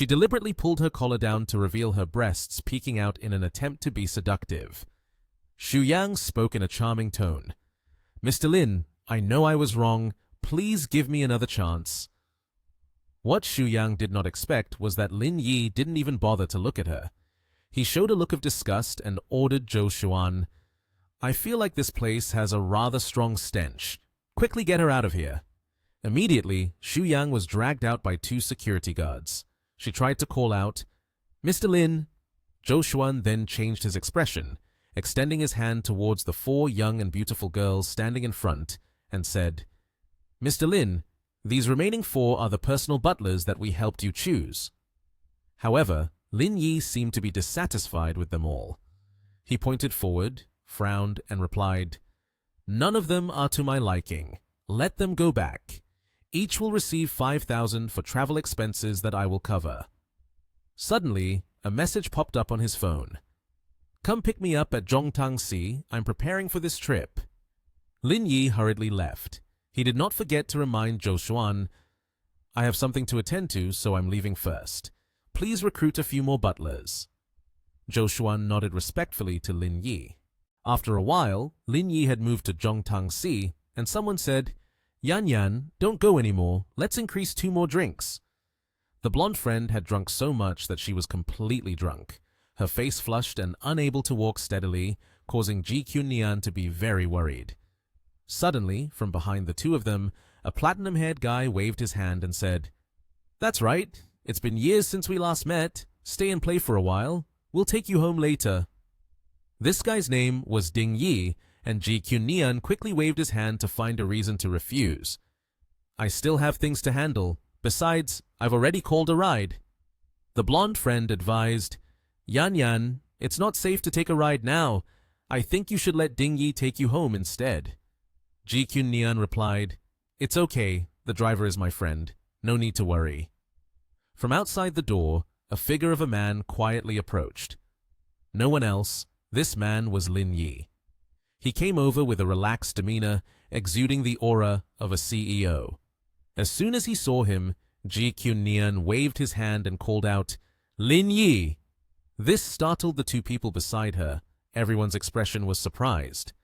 She deliberately pulled her collar down to reveal her breasts peeking out in an attempt to be seductive. Xu Yang spoke in a charming tone. "Mr. Lin, I know I was wrong. Please give me another chance." What Xu Yang did not expect was that Lin Yi didn't even bother to look at her. He showed a look of disgust and ordered Zhou Xuan, "I feel like this place has a rather strong stench. Quickly get her out of here." Immediately, Xu Yang was dragged out by 2 security guards. She tried to call out, "Mr. Lin." Zhou Xuan then changed his expression, extending his hand towards the 4 young and beautiful girls standing in front, and said, "Mr. Lin, these remaining 4 are the personal butlers that we helped you choose." However, Lin Yi seemed to be dissatisfied with them all. He pointed forward, frowned, and replied, "None of them are to my liking. Let them go back. Each will receive 5,000 for travel expenses that I will cover." Suddenly, a message popped up on his phone. "Come pick me up at Zhongtangxi. I'm preparing for this trip." Lin Yi hurriedly left. He did not forget to remind Zhou Xuan, "I have something to attend to, so I'm leaving first. Please recruit a few more butlers." Zhou Xuan nodded respectfully to Lin Yi. After a while, Lin Yi had moved to Zhongtangxi, and someone said, "Yan Yan, don't go anymore. Let's increase 2 more drinks." The blonde friend had drunk so much that she was completely drunk, her face flushed and unable to walk steadily, causing Ji Qunnian to be very worried. Suddenly, from behind the 2 of them, a platinum-haired guy waved his hand and said, "That's right. It's been years since we last met. Stay and play for a while. We'll take you home later." This guy's name was Ding Yi, and Ji Qunnian quickly waved his hand to find a reason to refuse. "I still have things to handle. Besides, I've already called a ride." The blonde friend advised, "Yan Yan, it's not safe to take a ride now. I think you should let Ding Yi take you home instead." Ji Qunnian replied, "It's okay. The driver is my friend. No need to worry." From outside the door, a figure of a man quietly approached. No one else. This man was Lin Yi. He came over with a relaxed demeanor, exuding the aura of a CEO. As soon as he saw him, Ji Qunnian waved his hand and called out, "Lin Yi!" This startled the 2 people beside her. Everyone's expression was surprised.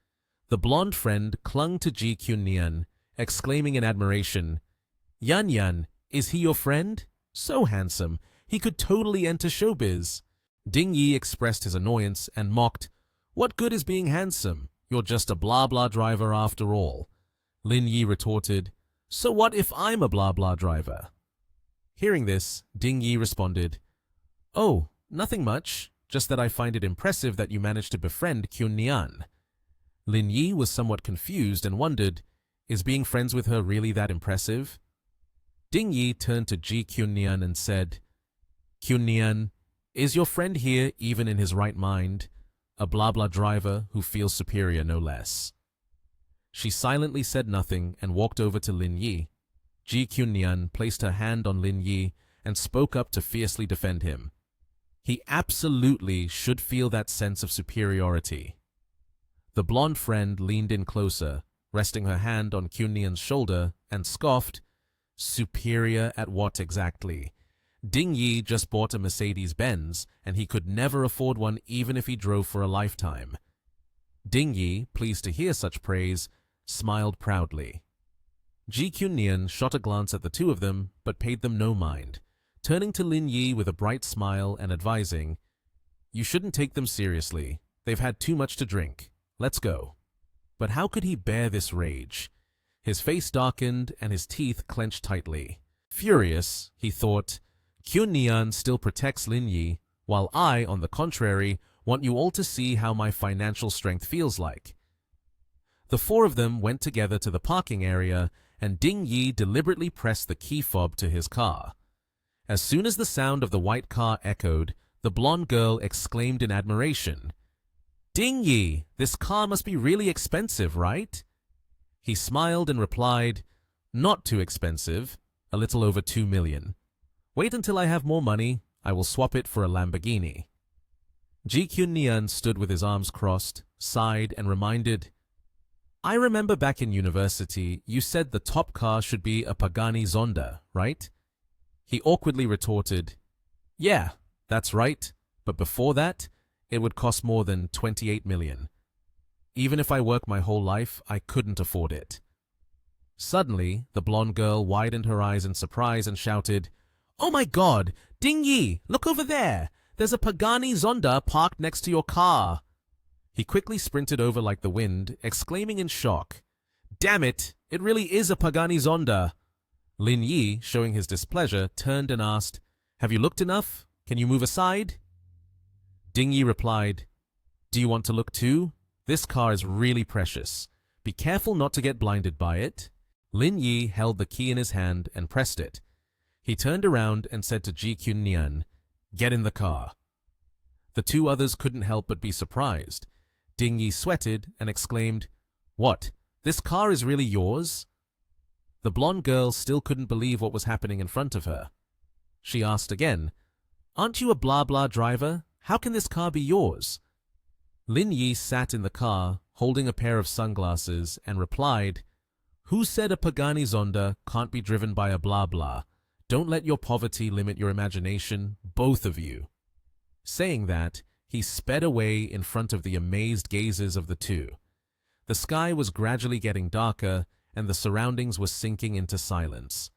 The blonde friend clung to Ji Qunnian, exclaiming in admiration, "Yan Yan, is he your friend? So handsome, he could totally enter showbiz." Ding Yi expressed his annoyance and mocked, "What good is being handsome? You're just a blah-blah driver after all." Lin Yi retorted, "So what if I'm a blah-blah driver?" Hearing this, Ding Yi responded, "Oh, nothing much, just that I find it impressive that you managed to befriend Qunnian." Lin Yi was somewhat confused and wondered, is being friends with her really that impressive? Ding Yi turned to Ji Qunnian and said, "Qunnian, is your friend here even in his right mind? A blah-blah driver who feels superior no less." She silently said nothing and walked over to Lin Yi. Ji Qunnian placed her hand on Lin Yi and spoke up to fiercely defend him. He absolutely should feel that sense of superiority. The blonde friend leaned in closer, resting her hand on Qunnian's shoulder, and scoffed, "Superior at what exactly? Ding Yi just bought a Mercedes-Benz, and he could never afford one even if he drove for a lifetime." Ding Yi, pleased to hear such praise, smiled proudly. Ji Qunnian shot a glance at the 2 of them, but paid them no mind, turning to Lin Yi with a bright smile and advising, "You shouldn't take them seriously. They've had too much to drink. Let's go." But how could he bear this rage? His face darkened and his teeth clenched tightly. Furious, he thought, "Qunnian still protects Lin Yi, while I, on the contrary, want you all to see how my financial strength feels like." The 4 of them went together to the parking area, and Ding Yi deliberately pressed the key fob to his car. As soon as the sound of the white car echoed, the blonde girl exclaimed in admiration, "Ding Yi, this car must be really expensive, right?" He smiled and replied, "Not too expensive, a little over 2 million. Wait until I have more money, I will swap it for a Lamborghini." Ji Qunnian stood with his arms crossed, sighed, and reminded, "I remember back in university, you said the top car should be a Pagani Zonda, right?" He awkwardly retorted, Yeah, that's right, but before that, it would cost more than 28 million. Even if I work my whole life, I couldn't afford it. Suddenly, the blonde girl widened her eyes in surprise and shouted, "Oh my god! Ding Yi, look over there! There's a Pagani Zonda parked next to your car!" He quickly sprinted over like the wind, exclaiming in shock, "Damn it! It really is a Pagani Zonda!" Lin Yi, showing his displeasure, turned and asked, "Have you looked enough? Can you move aside?" Ding Yi replied, "Do you want to look too? This car is really precious. Be careful not to get blinded by it." Lin Yi held the key in his hand and pressed it. He turned around and said to Ji Kyun Nian, "Get in the car." The two others couldn't help but be surprised. Ding Yi sweated and exclaimed, "What? This car is really yours?" The blonde girl still couldn't believe what was happening in front of her. She asked again, "Aren't you a blah-blah driver? How can this car be yours?" Lin Yi sat in the car, holding a pair of sunglasses, and replied, "Who said a Pagani Zonda can't be driven by a blah-blah? Don't let your poverty limit your imagination, both of you." Saying that, he sped away in front of the amazed gazes of the two. The sky was gradually getting darker, and the surroundings were sinking into silence.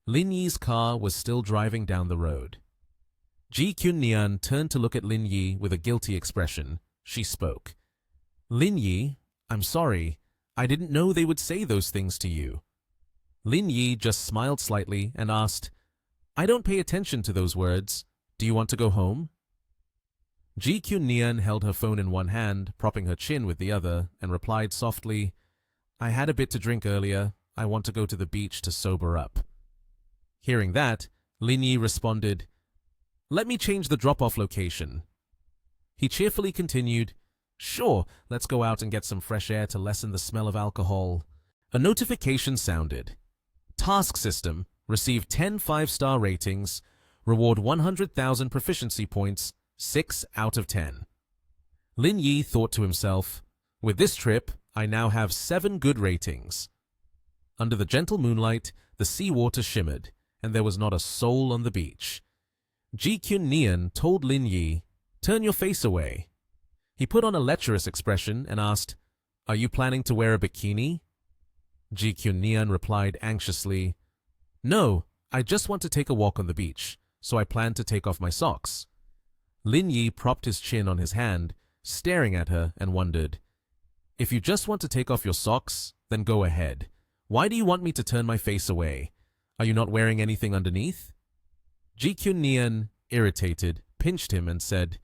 Lin Yi's car was still driving down the road. Ji Kyun Nian turned to look at Lin Yi with a guilty expression. She spoke. "Lin Yi, I'm sorry. I didn't know they would say those things to you." Lin Yi just smiled slightly and asked, "I don't pay attention to those words. Do you want to go home?" Ji Kyun Nian held her phone in one hand, propping her chin with the other, and replied softly, "I had a bit to drink earlier. I want to go to the beach to sober up." Hearing that, Lin Yi responded, "Let me change the drop-off location." He cheerfully continued, "Sure, let's go out and get some fresh air to lessen the smell of alcohol." A notification sounded. Task system, receive 10 5-star ratings, reward 100,000 proficiency points, 6 out of 10. Lin Yi thought to himself, "With this trip, I now have 7 good ratings." Under the gentle moonlight, the seawater shimmered, and there was not a soul on the beach. Ji Kyun Nian told Lin Yi, "Turn your face away." He put on a lecherous expression and asked, "Are you planning to wear a bikini?" Ji Kyun Nian replied anxiously, "No, I just want to take a walk on the beach, so I plan to take off my socks." Lin Yi propped his chin on his hand, staring at her, and wondered, "If you just want to take off your socks, then go ahead. Why do you want me to turn my face away? Are you not wearing anything underneath?" Ji Kyun Nian, irritated, pinched him and said,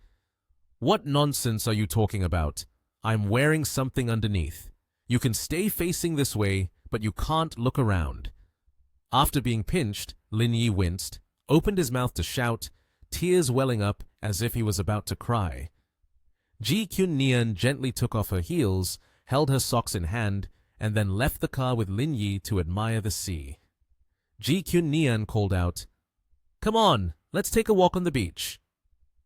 "What nonsense are you talking about? I'm wearing something underneath. You can stay facing this way, but you can't look around." After being pinched, Lin Yi winced, opened his mouth to shout, tears welling up as if he was about to cry. Ji Kyun Nian gently took off her heels, held her socks in hand, and then left the car with Lin Yi to admire the sea. Ji Kyun Nian called out, "Come on, let's take a walk on the beach."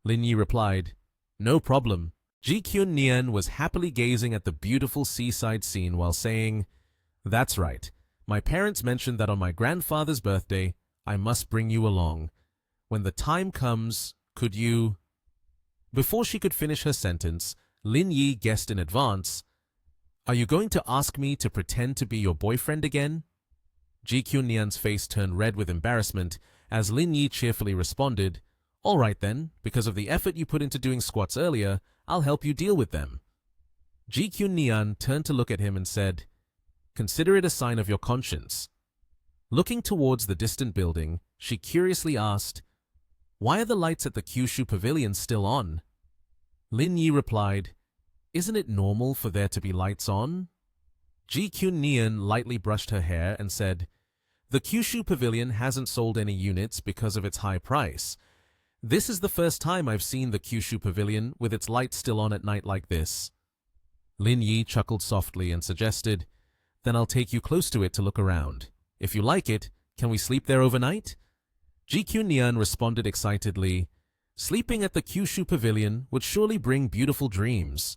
Lin Yi replied, "No problem." Ji Kyun Nian was happily gazing at the beautiful seaside scene while saying, "That's right. My parents mentioned that on my grandfather's birthday, I must bring you along. When the time comes, could you—" Before she could finish her sentence, Lin Yi guessed in advance, "Are you going to ask me to pretend to be your boyfriend again?" Ji Kyun Nian's face turned red with embarrassment as Lin Yi cheerfully responded, "All right then, because of the effort you put into doing squats earlier, I'll help you deal with them." Ji Kyun Nian turned to look at him and said, "Consider it a sign of your conscience." Looking towards the distant building, she curiously asked, "Why are the lights at the Kyushu Pavilion still on?" Lin Yi replied, "Isn't it normal for there to be lights on?" Ji Kyun Nian lightly brushed her hair and said, "The Kyushu Pavilion hasn't sold any units because of its high price. This is the first time I've seen the Kyushu Pavilion with its lights still on at night like this." Lin Yi chuckled softly and suggested, "Then I'll take you close to it to look around. If you like it, can we sleep there overnight?" Ji Kyun Nian responded excitedly, "Sleeping at the Kyushu Pavilion would surely bring beautiful dreams."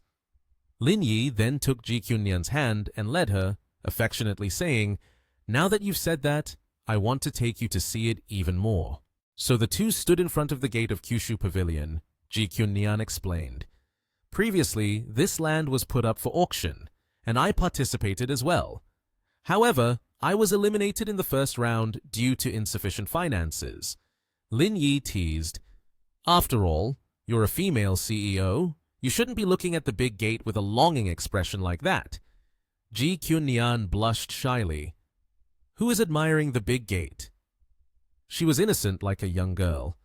Lin Yi then took Ji Kyun Nian's hand and led her, affectionately saying, "Now that you've said that, I want to take you to see it even more." So the two stood in front of the gate of Kyushu Pavilion, Ji Kyun-nian explained. Previously, this land was put up for auction, and I participated as well. However, I was eliminated in the first round due to insufficient finances. Lin Yi teased, "After all, you're a female CEO. You shouldn't be looking at the big gate with a longing expression like that." Ji Kyun-nian blushed shyly. "Who is admiring the big gate?" She was innocent like a young girl.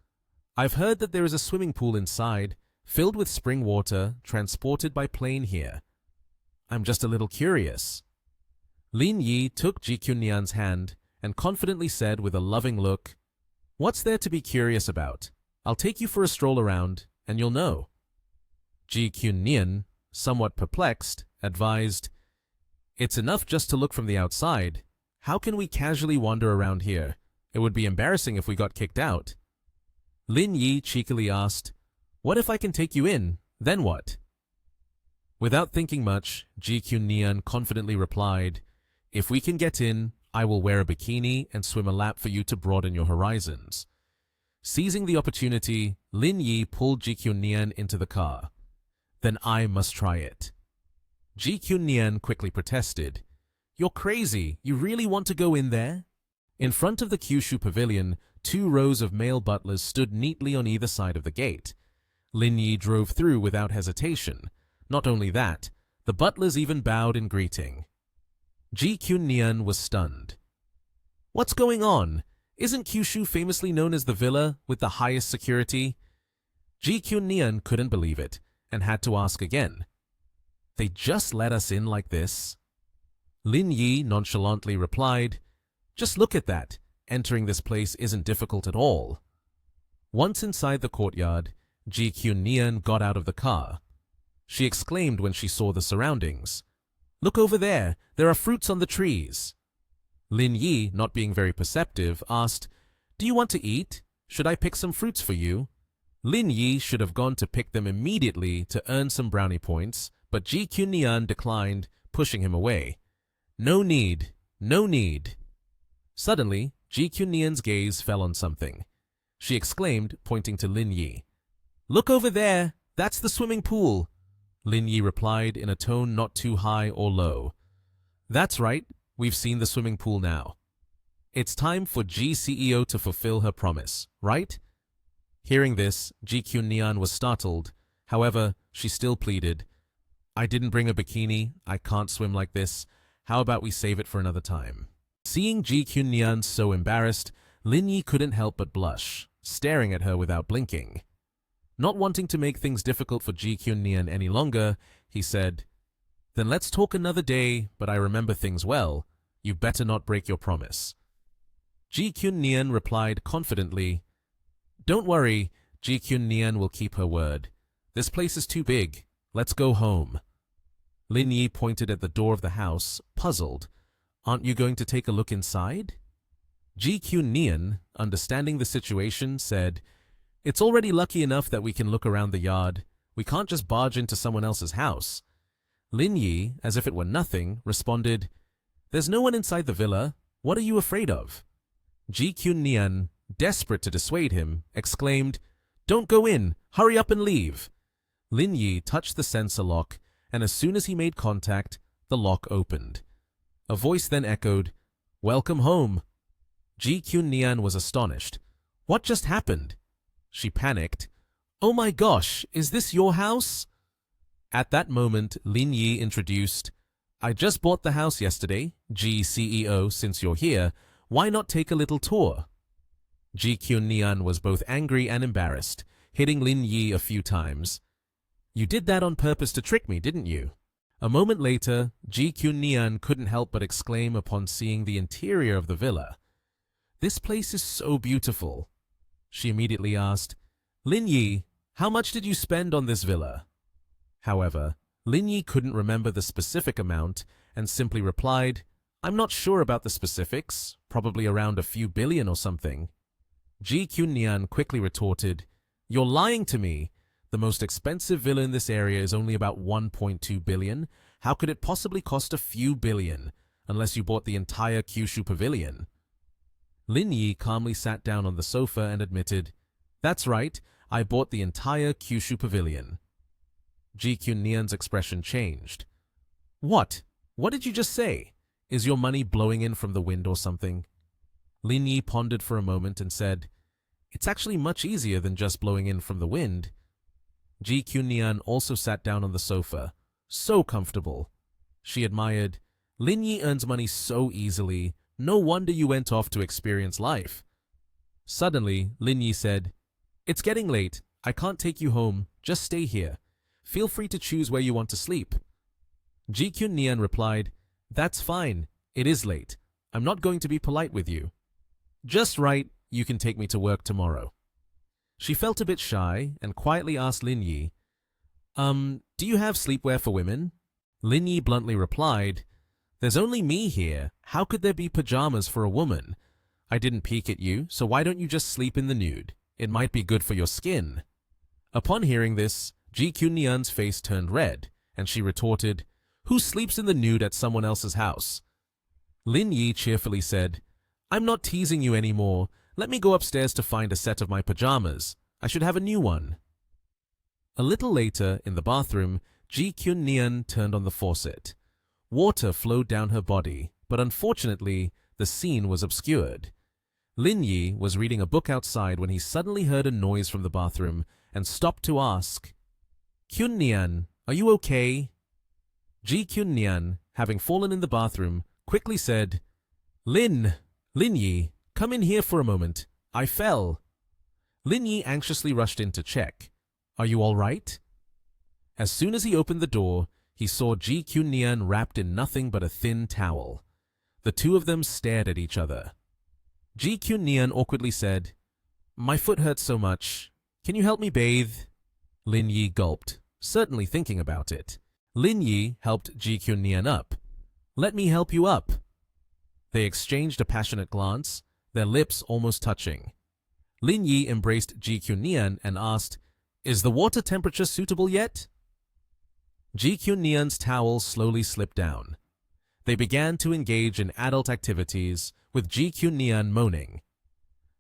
"I've heard that there is a swimming pool inside, filled with spring water, transported by plane here. I'm just a little curious." Lin Yi took Ji Kyun-nian's hand and confidently said with a loving look, "What's there to be curious about? I'll take you for a stroll around, and you'll know." Ji Kyun-nian, somewhat perplexed, advised, "It's enough just to look from the outside. How can we casually wander around here? It would be embarrassing if we got kicked out." Lin Yi cheekily asked, "What if I can take you in? Then what?" Without thinking much, Ji Kyun-nian confidently replied, "If we can get in, I will wear a bikini and swim a lap for you to broaden your horizons." Seizing the opportunity, Lin Yi pulled Ji Kyun-nian into the car. "Then I must try it." Ji Kyun-nian quickly protested, "You're crazy. You really want to go in there?" In front of the Kyushu Pavilion, 2 rows of male butlers stood neatly on either side of the gate. Lin Yi drove through without hesitation. Not only that, the butlers even bowed in greeting. Ji Kyun-nian was stunned. "What's going on? Isn't Kyushu famously known as the villa with the highest security?" Ji Kyun-nian couldn't believe it and had to ask again. "They just let us in like this?" Lin Yi nonchalantly replied, "Just look at that. Entering this place isn't difficult at all." Once inside the courtyard, Ji Kyun-nian got out of the car. She exclaimed when she saw the surroundings, "Look over there. There are fruits on the trees." Lin Yi, not being very perceptive, asked, "Do you want to eat? Should I pick some fruits for you?" Lin Yi should have gone to pick them immediately to earn some brownie points, but Ji Kyun-nian declined, pushing him away. "No need. No need." Suddenly, Ji Kyun-nian's gaze fell on something. She exclaimed, pointing to Lin Yi, "Look over there. That's the swimming pool." Lin Yi replied in a tone not too high or low, "That's right. We've seen the swimming pool now. It's time for Ji CEO to fulfill her promise, right?" Hearing this, Ji Kyun-nian was startled. However, she still pleaded, "I didn't bring a bikini. I can't swim like this. How about we save it for another time?" Seeing Ji Kyun-nian so embarrassed, Lin Yi couldn't help but blush, staring at her without blinking. Not wanting to make things difficult for Ji Kyun-nian any longer, he said, "Then let's talk another day, but I remember things well. You better not break your promise." Ji Kyun-nian replied confidently, "Don't worry, Ji Kyun-nian will keep her word. This place is too big. Let's go home." Lin Yi pointed at the door of the house, puzzled. "Aren't you going to take a look inside?" Ji Kyun-nian, understanding the situation, said, "It's already lucky enough that we can look around the yard. We can't just barge into someone else's house." Lin Yi, as if it were nothing, responded, "There's no one inside the villa. What are you afraid of?" Ji Kyun-nian, desperate to dissuade him, exclaimed, "Don't go in. Hurry up and leave." Lin Yi touched the sensor lock, and as soon as he made contact, the lock opened. A voice then echoed, "Welcome home." Ji Kyun-nian was astonished. What just happened? She panicked. "Oh my gosh, is this your house?" At that moment, Lin Yi introduced, "I just bought the house yesterday. Ji CEO, since you're here, why not take a little tour?" Ji Kyun-nian was both angry and embarrassed, hitting Lin Yi a few times. "You did that on purpose to trick me, didn't you?" A moment later, Ji Kyun-nian couldn't help but exclaim upon seeing the interior of the villa. "This place is so beautiful." She immediately asked, "Lin Yi, how much did you spend on this villa?" However, Lin Yi couldn't remember the specific amount and simply replied, "I'm not sure about the specifics, probably around a few billion or something." Ji Kyun-nian quickly retorted, "You're lying to me. The most expensive villa in this area is only about 1.2 billion. How could it possibly cost a few billion, unless you bought the entire Kyushu Pavilion?" Lin Yi calmly sat down on the sofa and admitted, "That's right, I bought the entire Kyushu pavilion." Ji Kyun-nian's expression changed. "What? What did you just say? Is your money blowing in from the wind or something?" Lin Yi pondered for a moment and said, "It's actually much easier than just blowing in from the wind." Ji Kyun-nian also sat down on the sofa. So comfortable. She admired, "Lin Yi earns money so easily. No wonder you went off to experience life." Suddenly, Lin Yi said, "It's getting late. I can't take you home. Just stay here. Feel free to choose where you want to sleep." Ji Kyun-nian replied, "That's fine. It is late. I'm not going to be polite with you." "Just right. You can take me to work tomorrow." She felt a bit shy and quietly asked Lin Yi, "Do you have sleepwear for women?" Lin Yi bluntly replied, "There's only me here. How could there be pajamas for a woman? I didn't peek at you, so why don't you just sleep in the nude? It might be good for your skin." Upon hearing this, Ji Kyun-nian's face turned red, and she retorted, "Who sleeps in the nude at someone else's house?" Lin Yi cheerfully said, "I'm not teasing you anymore. Let me go upstairs to find a set of my pajamas. I should have a new one." A little later, in the bathroom, Ji Kyun-nian turned on the faucet. Water flowed down her body, but unfortunately, the scene was obscured. Lin Yi was reading a book outside when he suddenly heard a noise from the bathroom and stopped to ask, "Kyun-nian, are you okay?" Ji Kyun-nian, having fallen in the bathroom, quickly said, Lin Yi, come in here for a moment. I fell." Lin Yi anxiously rushed in to check. "Are you all right?" As soon as he opened the door, he saw Ji Kyun-nian wrapped in nothing but a thin towel. The two of them stared at each other. Ji Kyun-nian awkwardly said, "My foot hurts so much. Can you help me bathe?" Lin Yi gulped, certainly thinking about it. Lin Yi helped Ji Kyun-nian up. "Let me help you up." They exchanged a passionate glance, their lips almost touching. Lin Yi embraced Ji Kyun-nian and asked, "Is the water temperature suitable yet?" Ji Kyun-nian's towel slowly slipped down. They began to engage in adult activities, with Ji Kyun-nian moaning.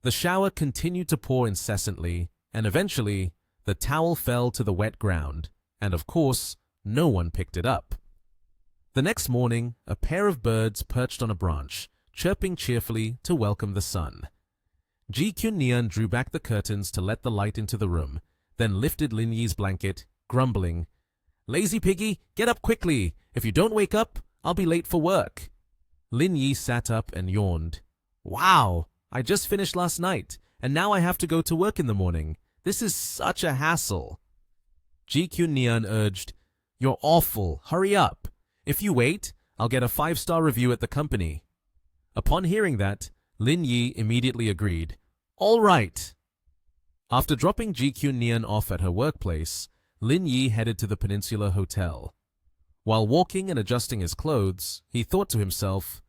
The shower continued to pour incessantly, and eventually, the towel fell to the wet ground, and of course, no one picked it up. The next morning, a pair of birds perched on a branch, chirping cheerfully to welcome the sun. Ji Kyun-nian drew back the curtains to let the light into the room, then lifted Lin Yi's blanket, grumbling, "Lazy piggy, get up quickly. If you don't wake up, I'll be late for work." Lin Yi sat up and yawned. "Wow, I just finished last night, and now I have to go to work in the morning. This is such a hassle." Ji Kyun-nian urged, "You're awful. Hurry up. If you wait, I'll get a 5-star review at the company." Upon hearing that, Lin Yi immediately agreed. "All right." After dropping Ji Kyun-nian off at her workplace, Lin Yi headed to the Peninsula Hotel. While walking and adjusting his clothes, he thought to himself,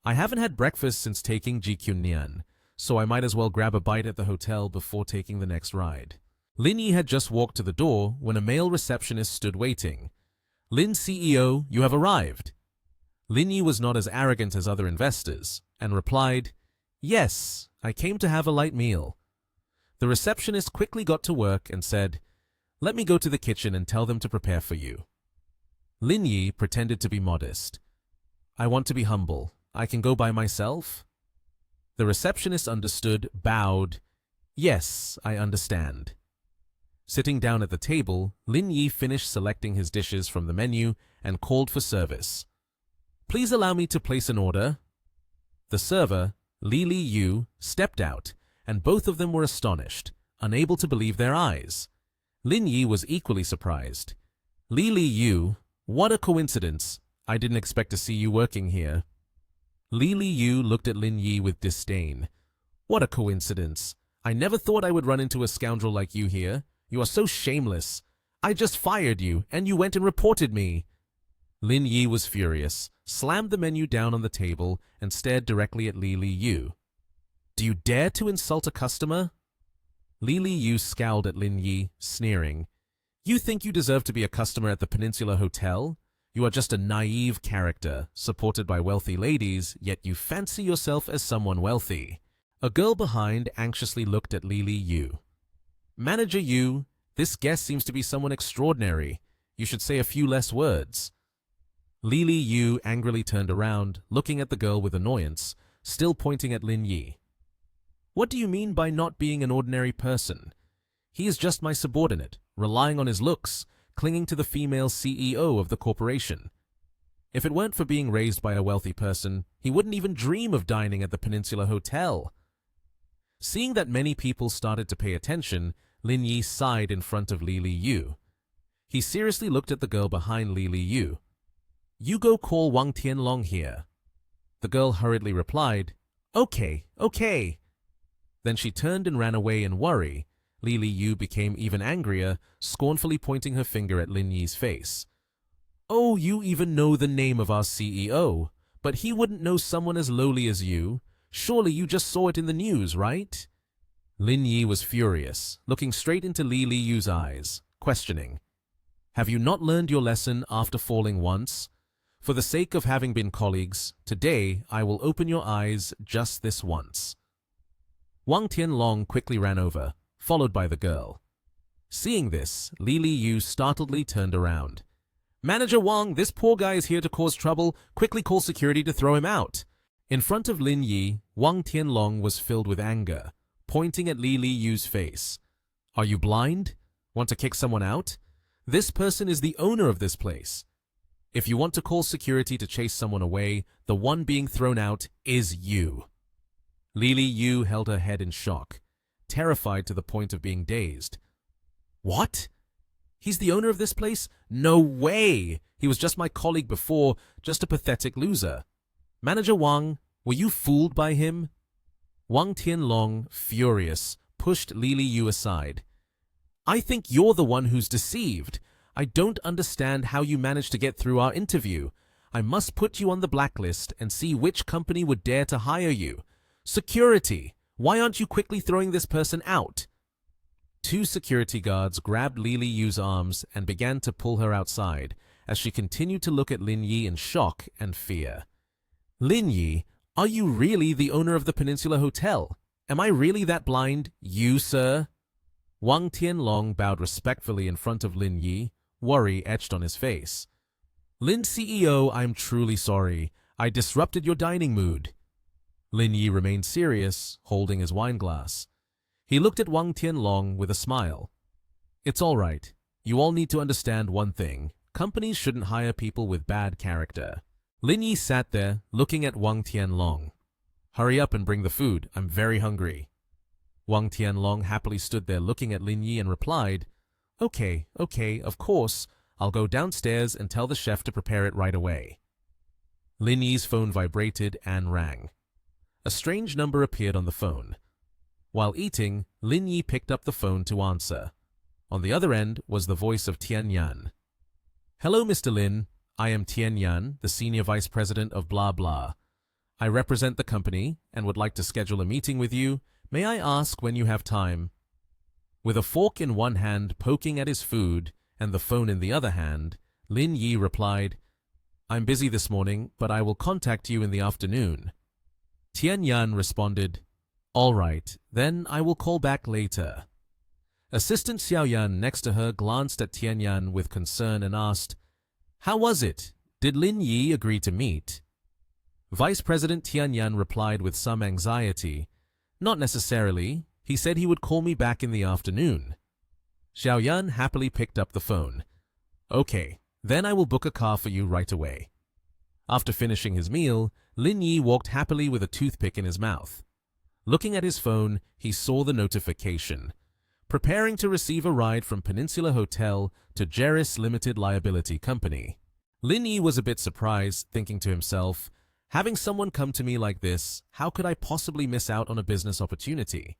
"I haven't had breakfast since taking Ji Kyun-nian, so I might as well grab a bite at the hotel before taking the next ride." Lin Yi had just walked to the door when a male receptionist stood waiting. "Lin CEO, you have arrived." Lin Yi was not as arrogant as other investors, and replied, "Yes, I came to have a light meal." The receptionist quickly got to work and said, "Let me go to the kitchen and tell them to prepare for you." Lin Yi pretended to be modest. "I want to be humble. I can go by myself?" The receptionist understood, bowed. "Yes, I understand." Sitting down at the table, Lin Yi finished selecting his dishes from the menu and called for service. "Please allow me to place an order." The server, Li Yu, stepped out, and both of them were astonished, unable to believe their eyes. Lin Yi was equally surprised. "Li Yu, what a coincidence. I didn't expect to see you working here." Li Yu looked at Lin Yi with disdain. "What a coincidence. I never thought I would run into a scoundrel like you here. You are so shameless. I just fired you, and you went and reported me." Lin Yi was furious, slammed the menu down on the table, and stared directly at Li Yu. "Do you dare to insult a customer?" Li Yu scowled at Lin Yi, sneering. "You think you deserve to be a customer at the Peninsula Hotel? You are just a naive character, supported by wealthy ladies, yet you fancy yourself as someone wealthy. A girl behind anxiously looked at Lily Yu. Manager Yu, this guest seems to be someone extraordinary. You should say a few less words. Lily Yu angrily turned around, looking at the girl with annoyance, still pointing at Lin Yi. What do you mean by not being an ordinary person? He is just my subordinate, relying on his looks, clinging to the female CEO of the corporation. If it weren't for being raised by a wealthy person, he wouldn't even dream of dining at the Peninsula Hotel. Seeing that many people started to pay attention, Lin Yi sighed in front of Lily Yu. He seriously looked at the girl behind Lily Yu. You go call Wang Tianlong here. The girl hurriedly replied, Okay, okay. Then she turned and ran away in worry. Lily Yu became even angrier, scornfully pointing her finger at Lin Yi's face. Oh, you even know the name of our CEO, but he wouldn't know someone as lowly as you. Surely you just saw it in the news, right? Lin Yi was furious, looking straight into Lily Yu's eyes, questioning. Have you not learned your lesson after falling once? For the sake of having been colleagues, today I will open your eyes just this once. Wang Tianlong quickly ran over, followed by the girl. Seeing this, Lily Yu startledly turned around. Manager Wang, this poor guy is here to cause trouble. Quickly call security to throw him out. In front of Lin Yi, Wang Tianlong was filled with anger, pointing at Lily Yu's face. Are you blind? Want to kick someone out? This person is the owner of this place. If you want to call security to chase someone away, the one being thrown out is you. Lily Yu held her head in shock, terrified to the point of being dazed. What? He's the owner of this place? No way! He was just my colleague before, just a pathetic loser. Manager Wang, were you fooled by him? Wang Tianlong, furious, pushed Lily Yu aside. I think you're the one who's deceived. I don't understand how you managed to get through our interview. I must put you on the blacklist and see which company would dare to hire you. Security! Why aren't you quickly throwing this person out? Two security guards grabbed Lily Yu's arms and began to pull her outside, as she continued to look at Lin Yi in shock and fear. Lin Yi, are you really the owner of the Peninsula Hotel? Am I really that blind, you, sir? Wang Tianlong bowed respectfully in front of Lin Yi, worry etched on his face. Lin CEO, I'm truly sorry. I disrupted your dining mood. Lin Yi remained serious, holding his wine glass. He looked at Wang Tianlong with a smile. It's all right. You all need to understand one thing. Companies shouldn't hire people with bad character. Lin Yi sat there, looking at Wang Tianlong. Hurry up and bring the food. I'm very hungry. Wang Tianlong happily stood there looking at Lin Yi and replied, Okay, of course. I'll go downstairs and tell the chef to prepare it right away. Lin Yi's phone vibrated and rang. A strange number appeared on the phone. While eating, Lin Yi picked up the phone to answer. On the other end was the voice of Tian Yan. Hello, Mr. Lin. I am Tian Yan, the Senior Vice President of blah blah. I represent the company and would like to schedule a meeting with you. May I ask when you have time? With a fork in one hand poking at his food and the phone in the other hand, Lin Yi replied, I'm busy this morning, but I will contact you in the afternoon. Tian Yan responded, All right, then I will call back later. Assistant Xiao Yan next to her glanced at Tian Yan with concern and asked, How was it? Did Lin Yi agree to meet? Vice President Tian Yan replied with some anxiety, Not necessarily. He said he would call me back in the afternoon. Xiao Yan happily picked up the phone. Okay, then I will book a car for you right away. After finishing his meal, Lin Yi walked happily with a toothpick in his mouth. Looking at his phone, he saw the notification. Preparing to receive a ride from Peninsula Hotel to Jeris Limited Liability Company. Lin Yi was a bit surprised, thinking to himself, having someone come to me like this, how could I possibly miss out on a business opportunity?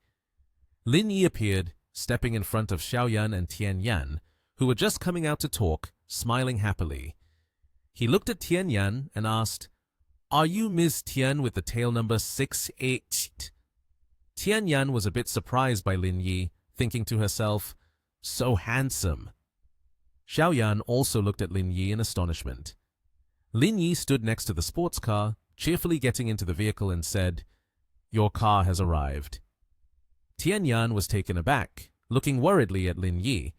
Lin Yi appeared, stepping in front of Xiao Yan and Tian Yan, who were just coming out to talk, smiling happily. He looked at Tian Yan and asked, Are you Ms. Tian with the tail number 68? Tian Yan was a bit surprised by Lin Yi, thinking to herself, So handsome. Xiao Yan also looked at Lin Yi in astonishment. Lin Yi stood next to the sports car, cheerfully getting into the vehicle and said, Your car has arrived. Tian Yan was taken aback, looking worriedly at Lin Yi.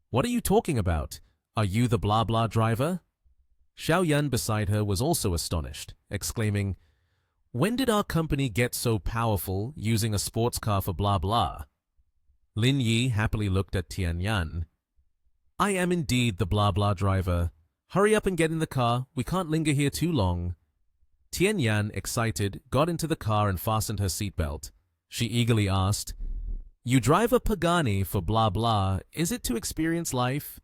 What are you talking about? Are you the blah blah driver? Xiao Yan beside her was also astonished, exclaiming, when did our company get so powerful using a sports car for blah blah? Lin Yi happily looked at Tian Yan. I am indeed the blah blah driver. Hurry up and get in the car, we can't linger here too long. Tian Yan, excited, got into the car and fastened her seatbelt. She eagerly asked, you drive a Pagani for blah blah, is it to experience life?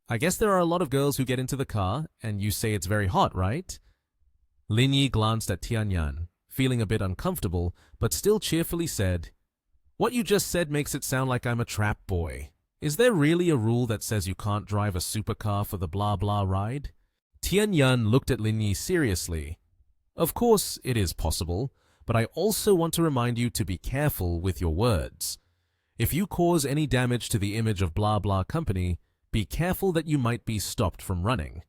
I guess there are a lot of girls who get into the car, and you say it's very hot, right? Lin Yi glanced at Tian Yan, feeling a bit uncomfortable, but still cheerfully said, what you just said makes it sound like I'm a trap boy. Is there really a rule that says you can't drive a supercar for the blah blah ride? Tian Yan looked at Lin Yi seriously. Of course, it is possible, but I also want to remind you to be careful with your words. If you cause any damage to the image of blah blah company, be careful that you might be stopped from running.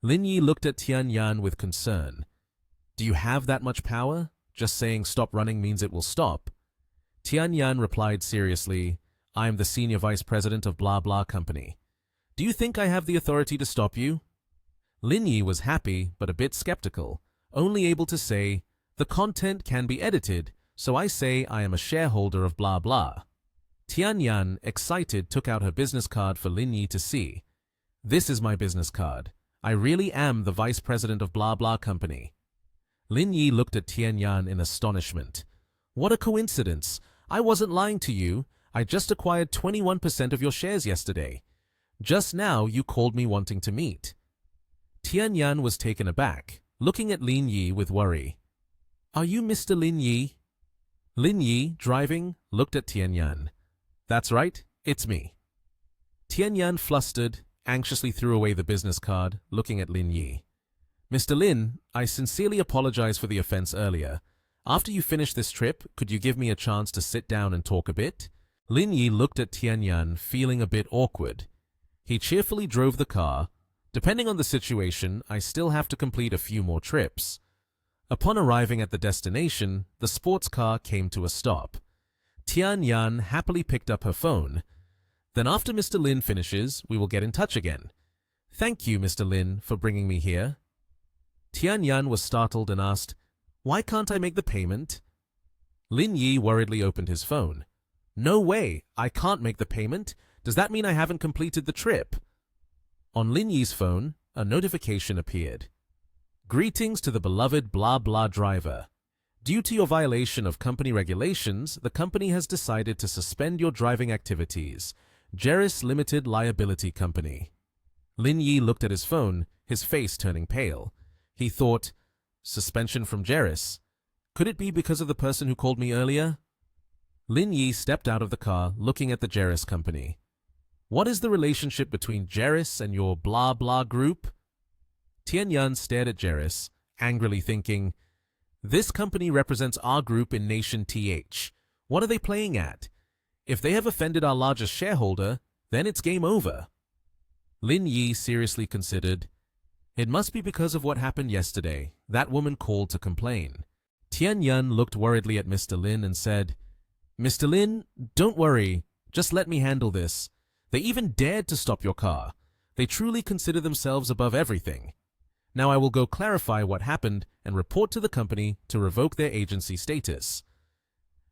Lin Yi looked at Tian Yan with concern. Do you have that much power? Just saying stop running means it will stop. Tian Yan replied seriously, I am the senior vice president of blah blah company. Do you think I have the authority to stop you? Lin Yi was happy but a bit skeptical, only able to say, the content can be edited, so I say I am a shareholder of blah blah. Tian Yan, excited, took out her business card for Lin Yi to see. This is my business card. I really am the vice president of blah blah company. Lin Yi looked at Tian Yan in astonishment. What a coincidence. I wasn't lying to you. I just acquired 21% of your shares yesterday. Just now you called me wanting to meet. Tian Yan was taken aback, looking at Lin Yi with worry. Are you Mr. Lin Yi? Lin Yi, driving, looked at Tian Yan. That's right, it's me. Tian Yan, flustered, anxiously threw away the business card, looking at Lin Yi. Mr. Lin, I sincerely apologize for the offense earlier. After you finish this trip, could you give me a chance to sit down and talk a bit? Lin Yi looked at Tian Yan, feeling a bit awkward. He cheerfully drove the car. Depending on the situation, I still have to complete a few more trips. Upon arriving at the destination, the sports car came to a stop. Tian Yan happily picked up her phone. Then after Mr. Lin finishes, we will get in touch again. Thank you, Mr. Lin, for bringing me here. Tian Yan was startled and asked, why can't I make the payment? Lin Yi worriedly opened his phone. No way, I can't make the payment. Does that mean I haven't completed the trip? On Lin Yi's phone, a notification appeared. Greetings to the beloved blah blah driver. Due to your violation of company regulations, the company has decided to suspend your driving activities. Jeris Limited Liability Company. Lin Yi looked at his phone, his face turning pale. He thought, suspension from Jeris. Could it be because of the person who called me earlier? Lin Yi stepped out of the car, looking at the Jeris company. What is the relationship between Jeris and your blah blah group? Tian Yan stared at Jeris, angrily thinking, this company represents our group in Nation TH. What are they playing at? If they have offended our largest shareholder, then it's game over. Lin Yi seriously considered, it must be because of what happened yesterday. That woman called to complain. Tian Yan looked worriedly at Mr. Lin and said, Mr. Lin, don't worry. Just let me handle this. They even dared to stop your car. They truly consider themselves above everything. Now I will go clarify what happened and report to the company to revoke their agency status.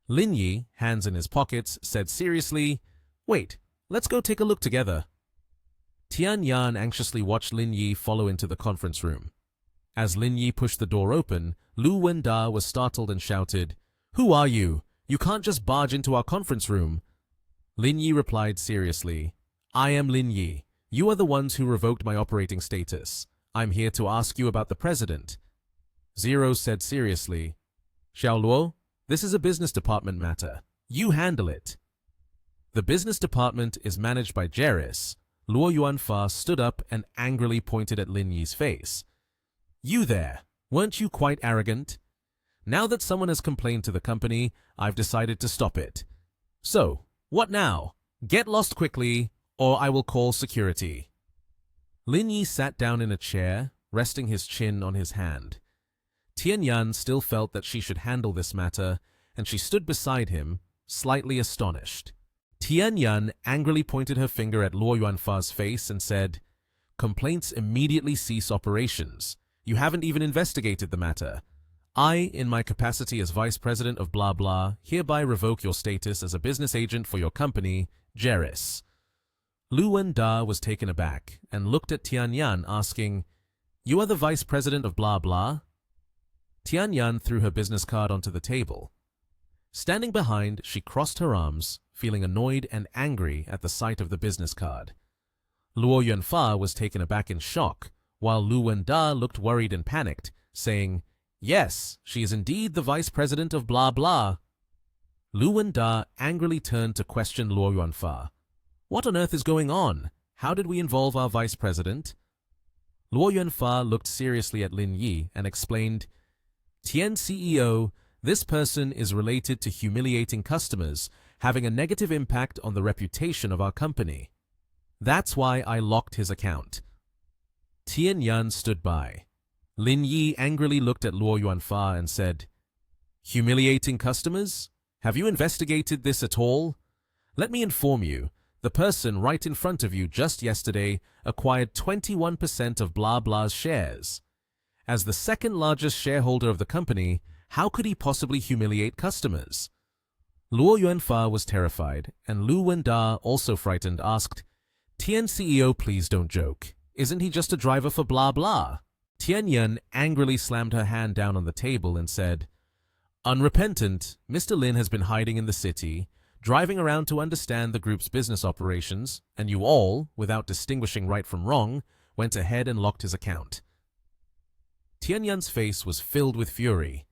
Lin Yi, hands in his pockets, said seriously, wait, let's go take a look together. Tian Yan anxiously watched Lin Yi follow into the conference room. As Lin Yi pushed the door open, Lu Wenda was startled and shouted, who are you? You can't just barge into our conference room. Lin Yi replied seriously, I am Lin Yi. You are the ones who revoked my operating status. I'm here to ask you about the president. Zero said seriously, Xiao Luo, this is a business department matter. You handle it. The business department is managed by Jeris. Luo Yuanfa stood up and angrily pointed at Lin Yi's face. You there, weren't you quite arrogant? Now that someone has complained to the company, I've decided to stop it. So, what now? Get lost quickly, or I will call security. Lin Yi sat down in a chair, resting his chin on his hand. Tian Yan still felt that she should handle this matter, and she stood beside him, slightly astonished. Tian Yan angrily pointed her finger at Luo Yuanfa's face and said, "Complaints immediately cease operations. You haven't even investigated the matter. I, in my capacity as Vice President of blah blah, hereby revoke your status as a business agent for your company, Jobless." Lu Wenda was taken aback and looked at Tian Yan, asking, "You are the Vice President of blah blah?" Tian Yan threw her business card onto the table. Standing behind, she crossed her arms, feeling annoyed and angry at the sight of the business card. Luo Yuanfa was taken aback in shock, while Lu Wenda looked worried and panicked, saying, "Yes, she is indeed the Vice President of blah blah." Lu Wenda angrily turned to question Luo Yuanfa. "What on earth is going on? How did we involve our Vice President?" Luo Yuanfa looked seriously at Lin Yi and explained, "Tian CEO, this person is related to humiliating customers, having a negative impact on the reputation of our company. That's why I locked his account." Tian Yan stood by. Lin Yi angrily looked at Luo Yuanfa and said, "Humiliating customers? Have you investigated this at all? Let me inform you, the person right in front of you just yesterday acquired 21% of blah blah's shares. As the second largest shareholder of the company, how could he possibly humiliate customers?" Luo Yuanfa was terrified, and Lu Wenda, also frightened, asked, "Tian CEO, please don't joke. Isn't he just a driver for blah blah?" Tian Yan angrily slammed her hand down on the table and said, "Unrepentant, Mr. Lin has been hiding in the city, driving around to understand the group's business operations, and you all, without distinguishing right from wrong, went ahead and locked his account." Tian Yan's face was filled with fury.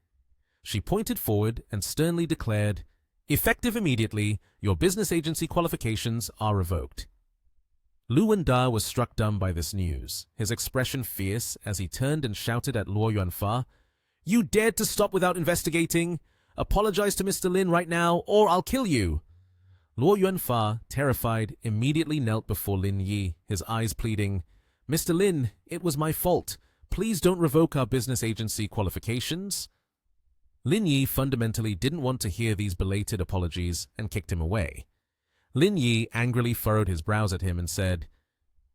She pointed forward and sternly declared, "Effective immediately, your business agency qualifications are revoked." Lu Wenda was struck dumb by this news, his expression fierce as he turned and shouted at Luo Yuanfa, "You dared to stop without investigating? Apologize to Mr. Lin right now, or I'll kill you." Luo Yuanfa, terrified, immediately knelt before Lin Yi, his eyes pleading, "Mr. Lin, it was my fault. Please don't revoke our business agency qualifications." Lin Yi fundamentally didn't want to hear these belated apologies and kicked him away. Lin Yi angrily furrowed his brows at him and said,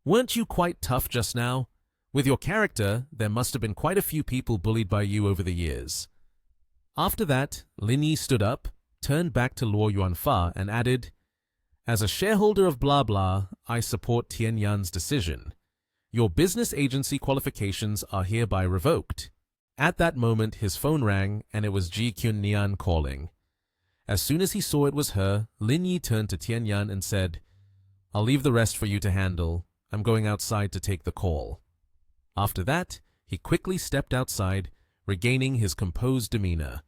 "Weren't you quite tough just now? With your character, there must have been quite a few people bullied by you over the years." After that, Lin Yi stood up, turned back to Luo Yuanfa and added, "As a shareholder of blah blah, I support Tian Yan's decision. Your business agency qualifications are hereby revoked." At that moment, his phone rang, and it was Ji Kyun Nian calling. As soon as he saw it was her, Lin Yi turned to Tian Yan and said, "I'll leave the rest for you to handle. I'm going outside to take the call." After that, he quickly stepped outside, regaining his composed demeanor.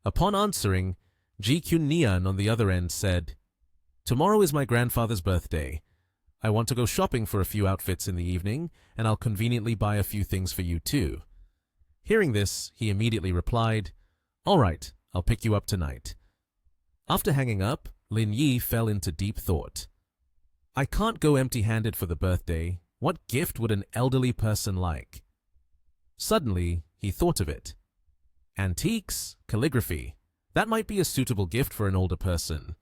Upon answering, Ji Kyun Nian on the other end said, "Tomorrow is my grandfather's birthday. I want to go shopping for a few outfits in the evening, and I'll conveniently buy a few things for you too." Hearing this, he immediately replied, "All right, I'll pick you up tonight." After hanging up, Lin Yi fell into deep thought. "I can't go empty-handed for the birthday. What gift would an elderly person like?" Suddenly, he thought of it. Antiques, calligraphy. That might be a suitable gift for an older person.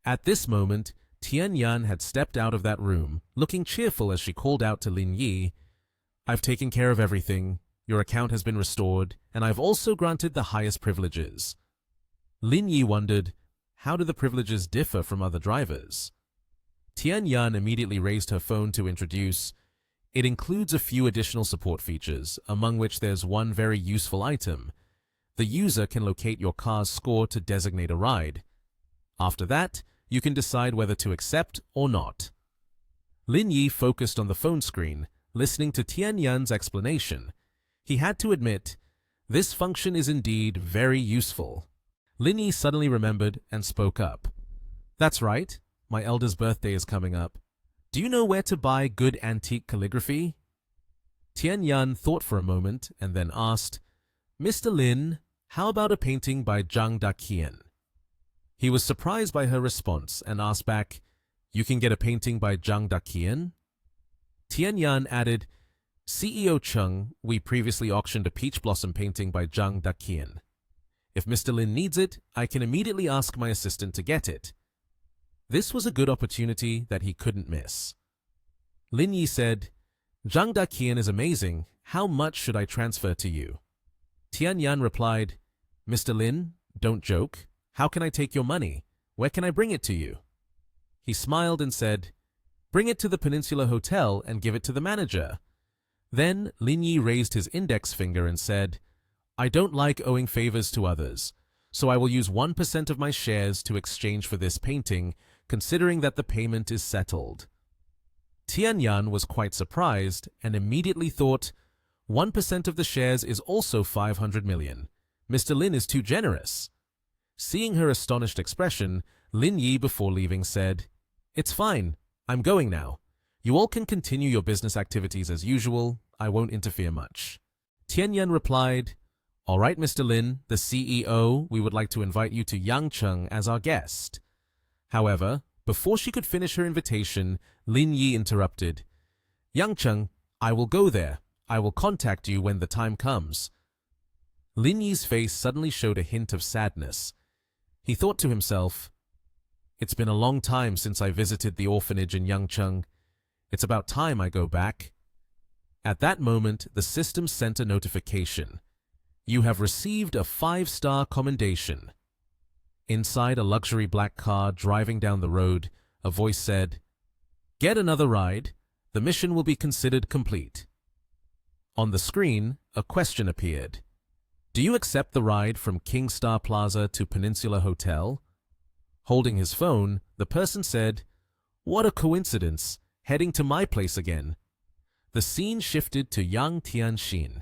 At this moment, Tian Yan had stepped out of that room, looking cheerful as she called out to Lin Yi, "I've taken care of everything. Your account has been restored, and I've also granted the highest privileges." Lin Yi wondered, how do the privileges differ from other drivers? Tian Yan immediately raised her phone to introduce, "It includes a few additional support features, among which there's one very useful item. The user can locate your car's score to designate a ride. After that, you can decide whether to accept or not." Lin Yi focused on the phone screen, listening to Tian Yan's explanation. He had to admit, this function is indeed very useful. Lin Yi suddenly remembered and spoke up. "That's right. My elder's birthday is coming up. Do you know where to buy good antique calligraphy?" Tian Yan thought for a moment and then asked, "Mr. Lin, how about a painting by Zhang Daqian?" He was surprised by her response and asked back, "You can get a painting by Zhang Daqian?" Tian Yan added, CEO Chung, we previously auctioned a peach blossom painting by Jang Da-kian. If Mr. Lin needs it, I can immediately ask my assistant to get it. This was a good opportunity that he couldn't miss. Lin Yi said, Jang Da-kian is amazing. How much should I transfer to you? Tian Yan replied, Mr. Lin, don't joke. How can I take your money? Where can I bring it to you? He smiled and said, bring it to the Peninsula Hotel and give it to the manager. Then Lin Yi raised his index finger and said, I don't like owing favors to others, so I will use 1% of my shares to exchange for this painting, considering that the payment is settled. Tian Yan was quite surprised and immediately thought, 1% of the shares is also 500 million. Mr. Lin is too generous. Seeing her astonished expression, Lin Yi before leaving said, it's fine, I'm going now. You all can continue your business activities as usual, I won't interfere much. Tian Yan replied, all right, Mr. Lin, the CEO, we would like to invite you to Yangcheng as our guest. However, before she could finish her invitation, Lin Yi interrupted, Yangcheng, I will go there. I will contact you when the time comes. Lin Yi's face suddenly showed a hint of sadness. He thought to himself, it's been a long time since I visited the orphanage in Yangcheng. It's about time I go back. At that moment, the system sent a notification. You have received a 5-star commendation. Inside a luxury black car driving down the road, a voice said, get another ride. The mission will be considered complete. On the screen, a question appeared. Do you accept the ride from King Star Plaza to Peninsula Hotel? Holding his phone, the person said, what a coincidence. Heading to my place again. The scene shifted to young Tianxin.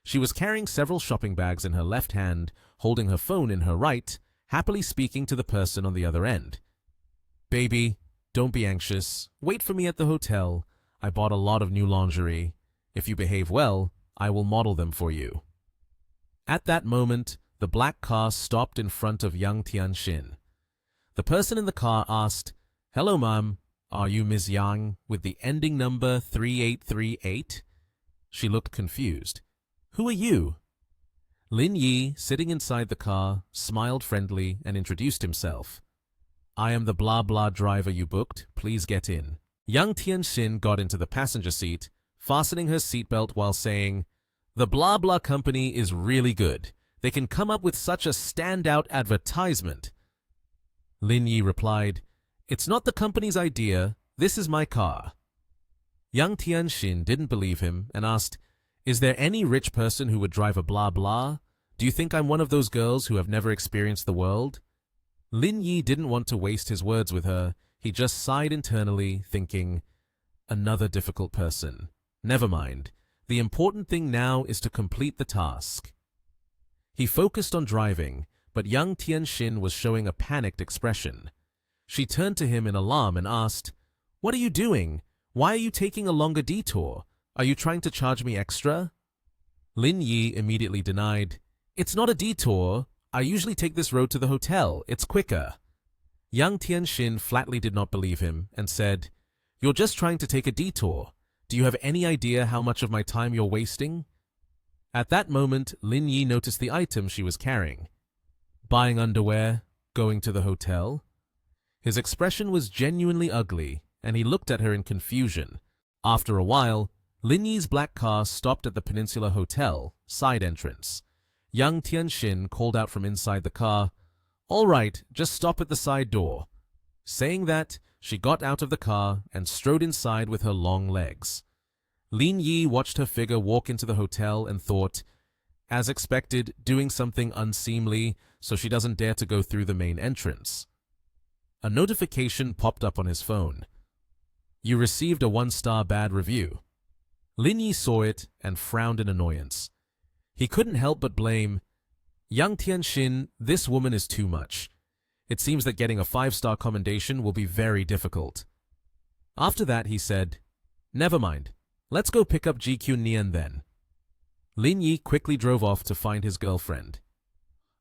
She was carrying several shopping bags in her left hand, holding her phone in her right, happily speaking to the person on the other end. Baby, don't be anxious. Wait for me at the hotel. I bought a lot of new lingerie. If you behave well, I will model them for you. At that moment, the black car stopped in front of young Tianxin. The person in the car asked, hello, ma'am. Are you Ms. Yang with the ending number 3838? She looked confused. Who are you? Lin Yi, sitting inside the car, smiled friendly and introduced himself. I am the blah blah driver you booked. Please get in. Young Tianxin got into the passenger seat, fastening her seatbelt while saying, the blah blah company is really good. They can come up with such a standout advertisement. Lin Yi replied, it's not the company's idea, this is my car. Young Tianxin didn't believe him and asked, is there any rich person who would drive a blah blah? Do you think I'm one of those girls who have never experienced the world? Lin Yi didn't want to waste his words with her. He just sighed internally, thinking, another difficult person. Never mind. The important thing now is to complete the task. He focused on driving, but young Tianxin was showing a panicked expression. She turned to him in alarm and asked, what are you doing? Why are you taking a longer detour? Are you trying to charge me extra? Lin Yi immediately denied, it's not a detour. I usually take this road to the hotel. It's quicker. Young Tianxin flatly did not believe him and said, you're just trying to take a detour. Do you have any idea how much of my time you're wasting? At that moment, Lin Yi noticed the item she was carrying. Buying underwear, going to the hotel. His expression was genuinely ugly, and he looked at her in confusion. After a while, Lin Yi's black car stopped at the Peninsula Hotel, side entrance. Young Tianxin called out from inside the car, all right, just stop at the side door. Saying that, she got out of the car and strode inside with her long legs. Lin Yi watched her figure walk into the hotel and thought, as expected, doing something unseemly, so she doesn't dare to go through the main entrance. A notification popped up on his phone. You received a 1-star bad review. Lin Yi saw it and frowned in annoyance. He couldn't help but blame, young Tianxin, this woman is too much. It seems that getting a 5-star commendation will be very difficult. After that, he said, never mind. Let's go pick up GQ Nian then. Lin Yi quickly drove off to find his girlfriend.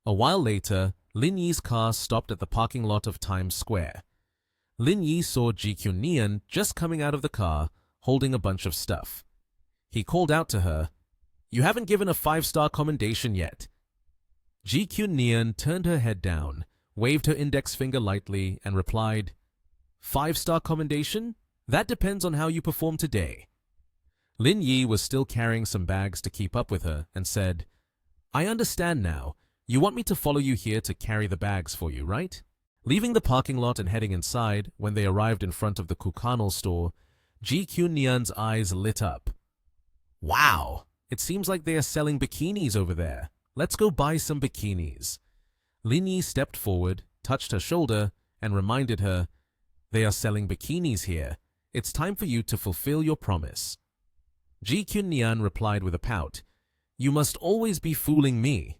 A while later, Lin Yi's car stopped at the parking lot of Times Square. Lin Yi saw GQ Nian just coming out of the car, holding a bunch of stuff. He called out to her, "You haven't given a 5-star commendation yet." Ji Kyun Neon turned her head down, waved her index finger lightly, and replied, "5-star commendation? That depends on how you perform today." Lin Yi was still carrying some bags to keep up with her and said, "I understand now. You want me to follow you here to carry the bags for you, right?" Leaving the parking lot and heading inside, when they arrived in front of the Kukanol store, Ji Kyun Neon's eyes lit up. "Wow! It seems like they are selling bikinis over there. Let's go buy some bikinis." Lin Yi stepped forward, touched her shoulder, and reminded her, "They are selling bikinis here. It's time for you to fulfill your promise." Ji Kyun Neon replied with a pout, "You must always be fooling me.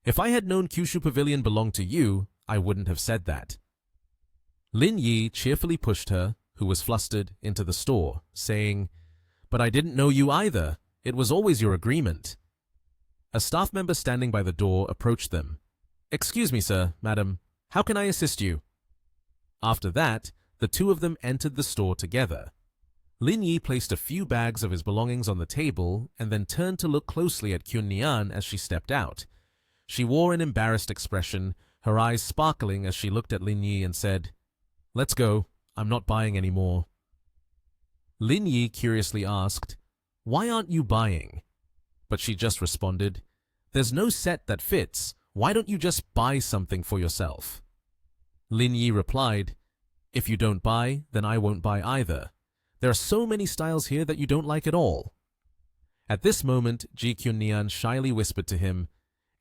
If I had known Kyushu Pavilion belonged to you, I wouldn't have said that." Lin Yi cheerfully pushed her, who was flustered, into the store, saying, "But I didn't know you either. It was always your agreement." A staff member standing by the door approached them. "Excuse me, sir, madam. How can I assist you?" After that, the two of them entered the store together. Lin Yi placed a few bags of his belongings on the table and then turned to look closely at Kyun Neon as she stepped out. She wore an embarrassed expression, her eyes sparkling as she looked at Lin Yi and said, "Let's go. I'm not buying any more." Lin Yi curiously asked, "Why aren't you buying?" But she just responded, "There's no set that fits. Why don't you just buy something for yourself?" Lin Yi replied, "If you don't buy, then I won't buy either. There are so many styles here that you don't like at all." At this moment, Ji Kyun Neon shyly whispered to him,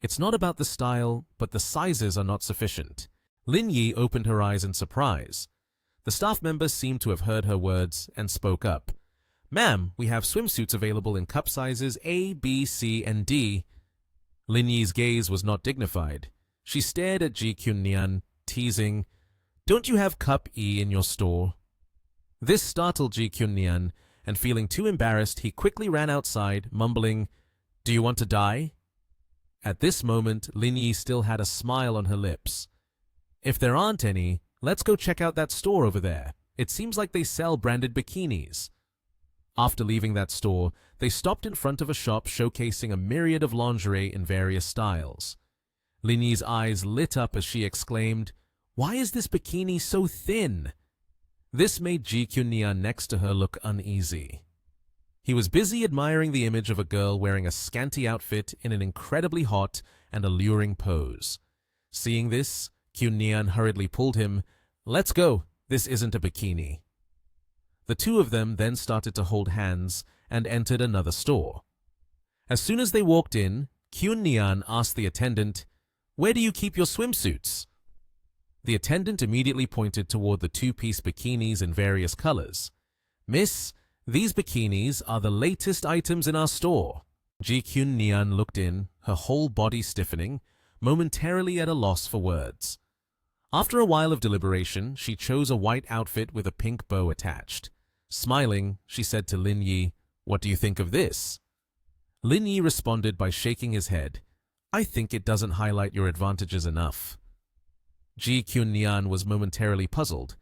"It's not about the style, but the sizes are not sufficient." Lin Yi opened her eyes in surprise. The staff member seemed to have heard her words and spoke up. "Ma'am, we have swimsuits available in cup sizes A, B, C, and D." Lin Yi's gaze was not dignified. She stared at Ji Kyun Neon, teasing, "Don't you have cup E in your store?" This startled Ji Kyun Neon, and feeling too embarrassed, he quickly ran outside, mumbling, "Do you want to die?" At this moment, Lin Yi still had a smile on her lips. "If there aren't any, let's go check out that store over there. It seems like they sell branded bikinis." After leaving that store, they stopped in front of a shop showcasing a myriad of lingerie in various styles. Lin Yi's eyes lit up as she exclaimed, "Why is this bikini so thin?" This made Ji Kyun Neon next to her look uneasy. He was busy admiring the image of a girl wearing a scanty outfit in an incredibly hot and alluring pose. Seeing this, Kyun Neon hurriedly pulled him, "Let's go, this isn't a bikini." The two of them then started to hold hands and entered another store. As soon as they walked in, Kyun Neon asked the attendant, "Where do you keep your swimsuits?" The attendant immediately pointed toward the two-piece bikinis in various colors. "Miss, these bikinis are the latest items in our store." Ji Kyun Neon looked in, her whole body stiffening, momentarily at a loss for words. After a while of deliberation, she chose a white outfit with a pink bow attached. Smiling, she said to Lin Yi, "What do you think of this?" Lin Yi responded by shaking his head. "I think it doesn't highlight your advantages enough." Ji Kyun Neon was momentarily puzzled.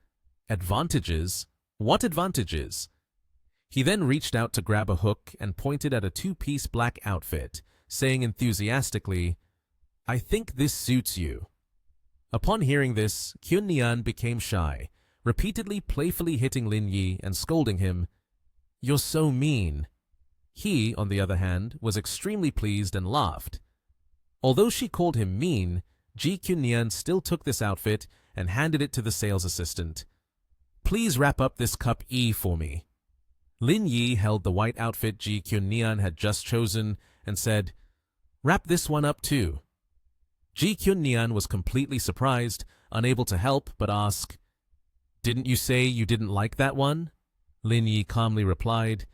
Advantages? What advantages? He then reached out to grab a hook and pointed at a two-piece black outfit, saying enthusiastically, "I think this suits you." Upon hearing this, Kyun Neon became shy, repeatedly playfully hitting Lin Yi and scolding him, "You're so mean." He, on the other hand, was extremely pleased and laughed. Although she called him mean, Ji Kyun Neon still took this outfit and handed it to the sales assistant. "Please wrap up this cup E for me." Lin Yi held the white outfit Ji Kyun Neon had just chosen and said, "Wrap this one up too." Ji Kyun Neon was completely surprised, unable to help but ask, "Didn't you say you didn't like that one?" Lin Yi calmly replied,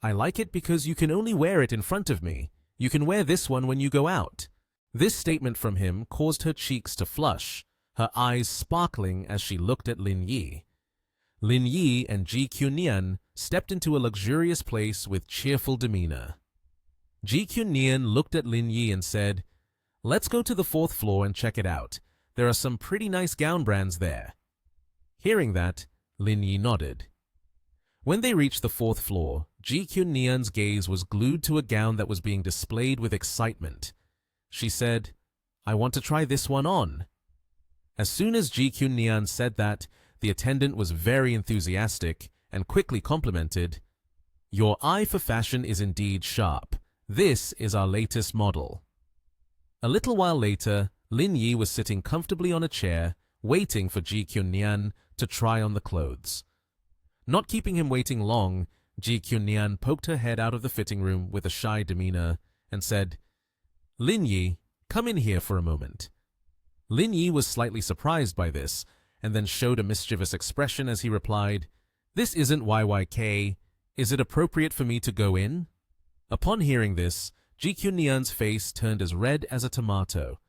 "I like it because you can only wear it in front of me. You can wear this one when you go out." This statement from him caused her cheeks to flush, her eyes sparkling as she looked at Lin Yi. Lin Yi and Ji Kyun Neon stepped into a luxurious place with cheerful demeanor. Ji Kyun Neon looked at Lin Yi and said, "Let's go to the 4th floor and check it out. There are some pretty nice gown brands there." Hearing that, Lin Yi nodded. When they reached the 4th floor, Ji Kyun-Nian's gaze was glued to a gown that was being displayed with excitement. She said, "I want to try this one on." As soon as Ji Kyun-Nian said that, the attendant was very enthusiastic and quickly complimented, "Your eye for fashion is indeed sharp. This is our latest model." A little while later, Lin Yi was sitting comfortably on a chair, waiting for Ji Kyun-Nian to try on the clothes. Not keeping him waiting long, Ji Kyun-Nian poked her head out of the fitting room with a shy demeanor and said, "Lin Yi, come in here for a moment." Lin Yi was slightly surprised by this, and then showed a mischievous expression as he replied, "This isn't YYK. Is it appropriate for me to go in?" Upon hearing this, Ji Kyun-Nian's face turned as red as a tomato.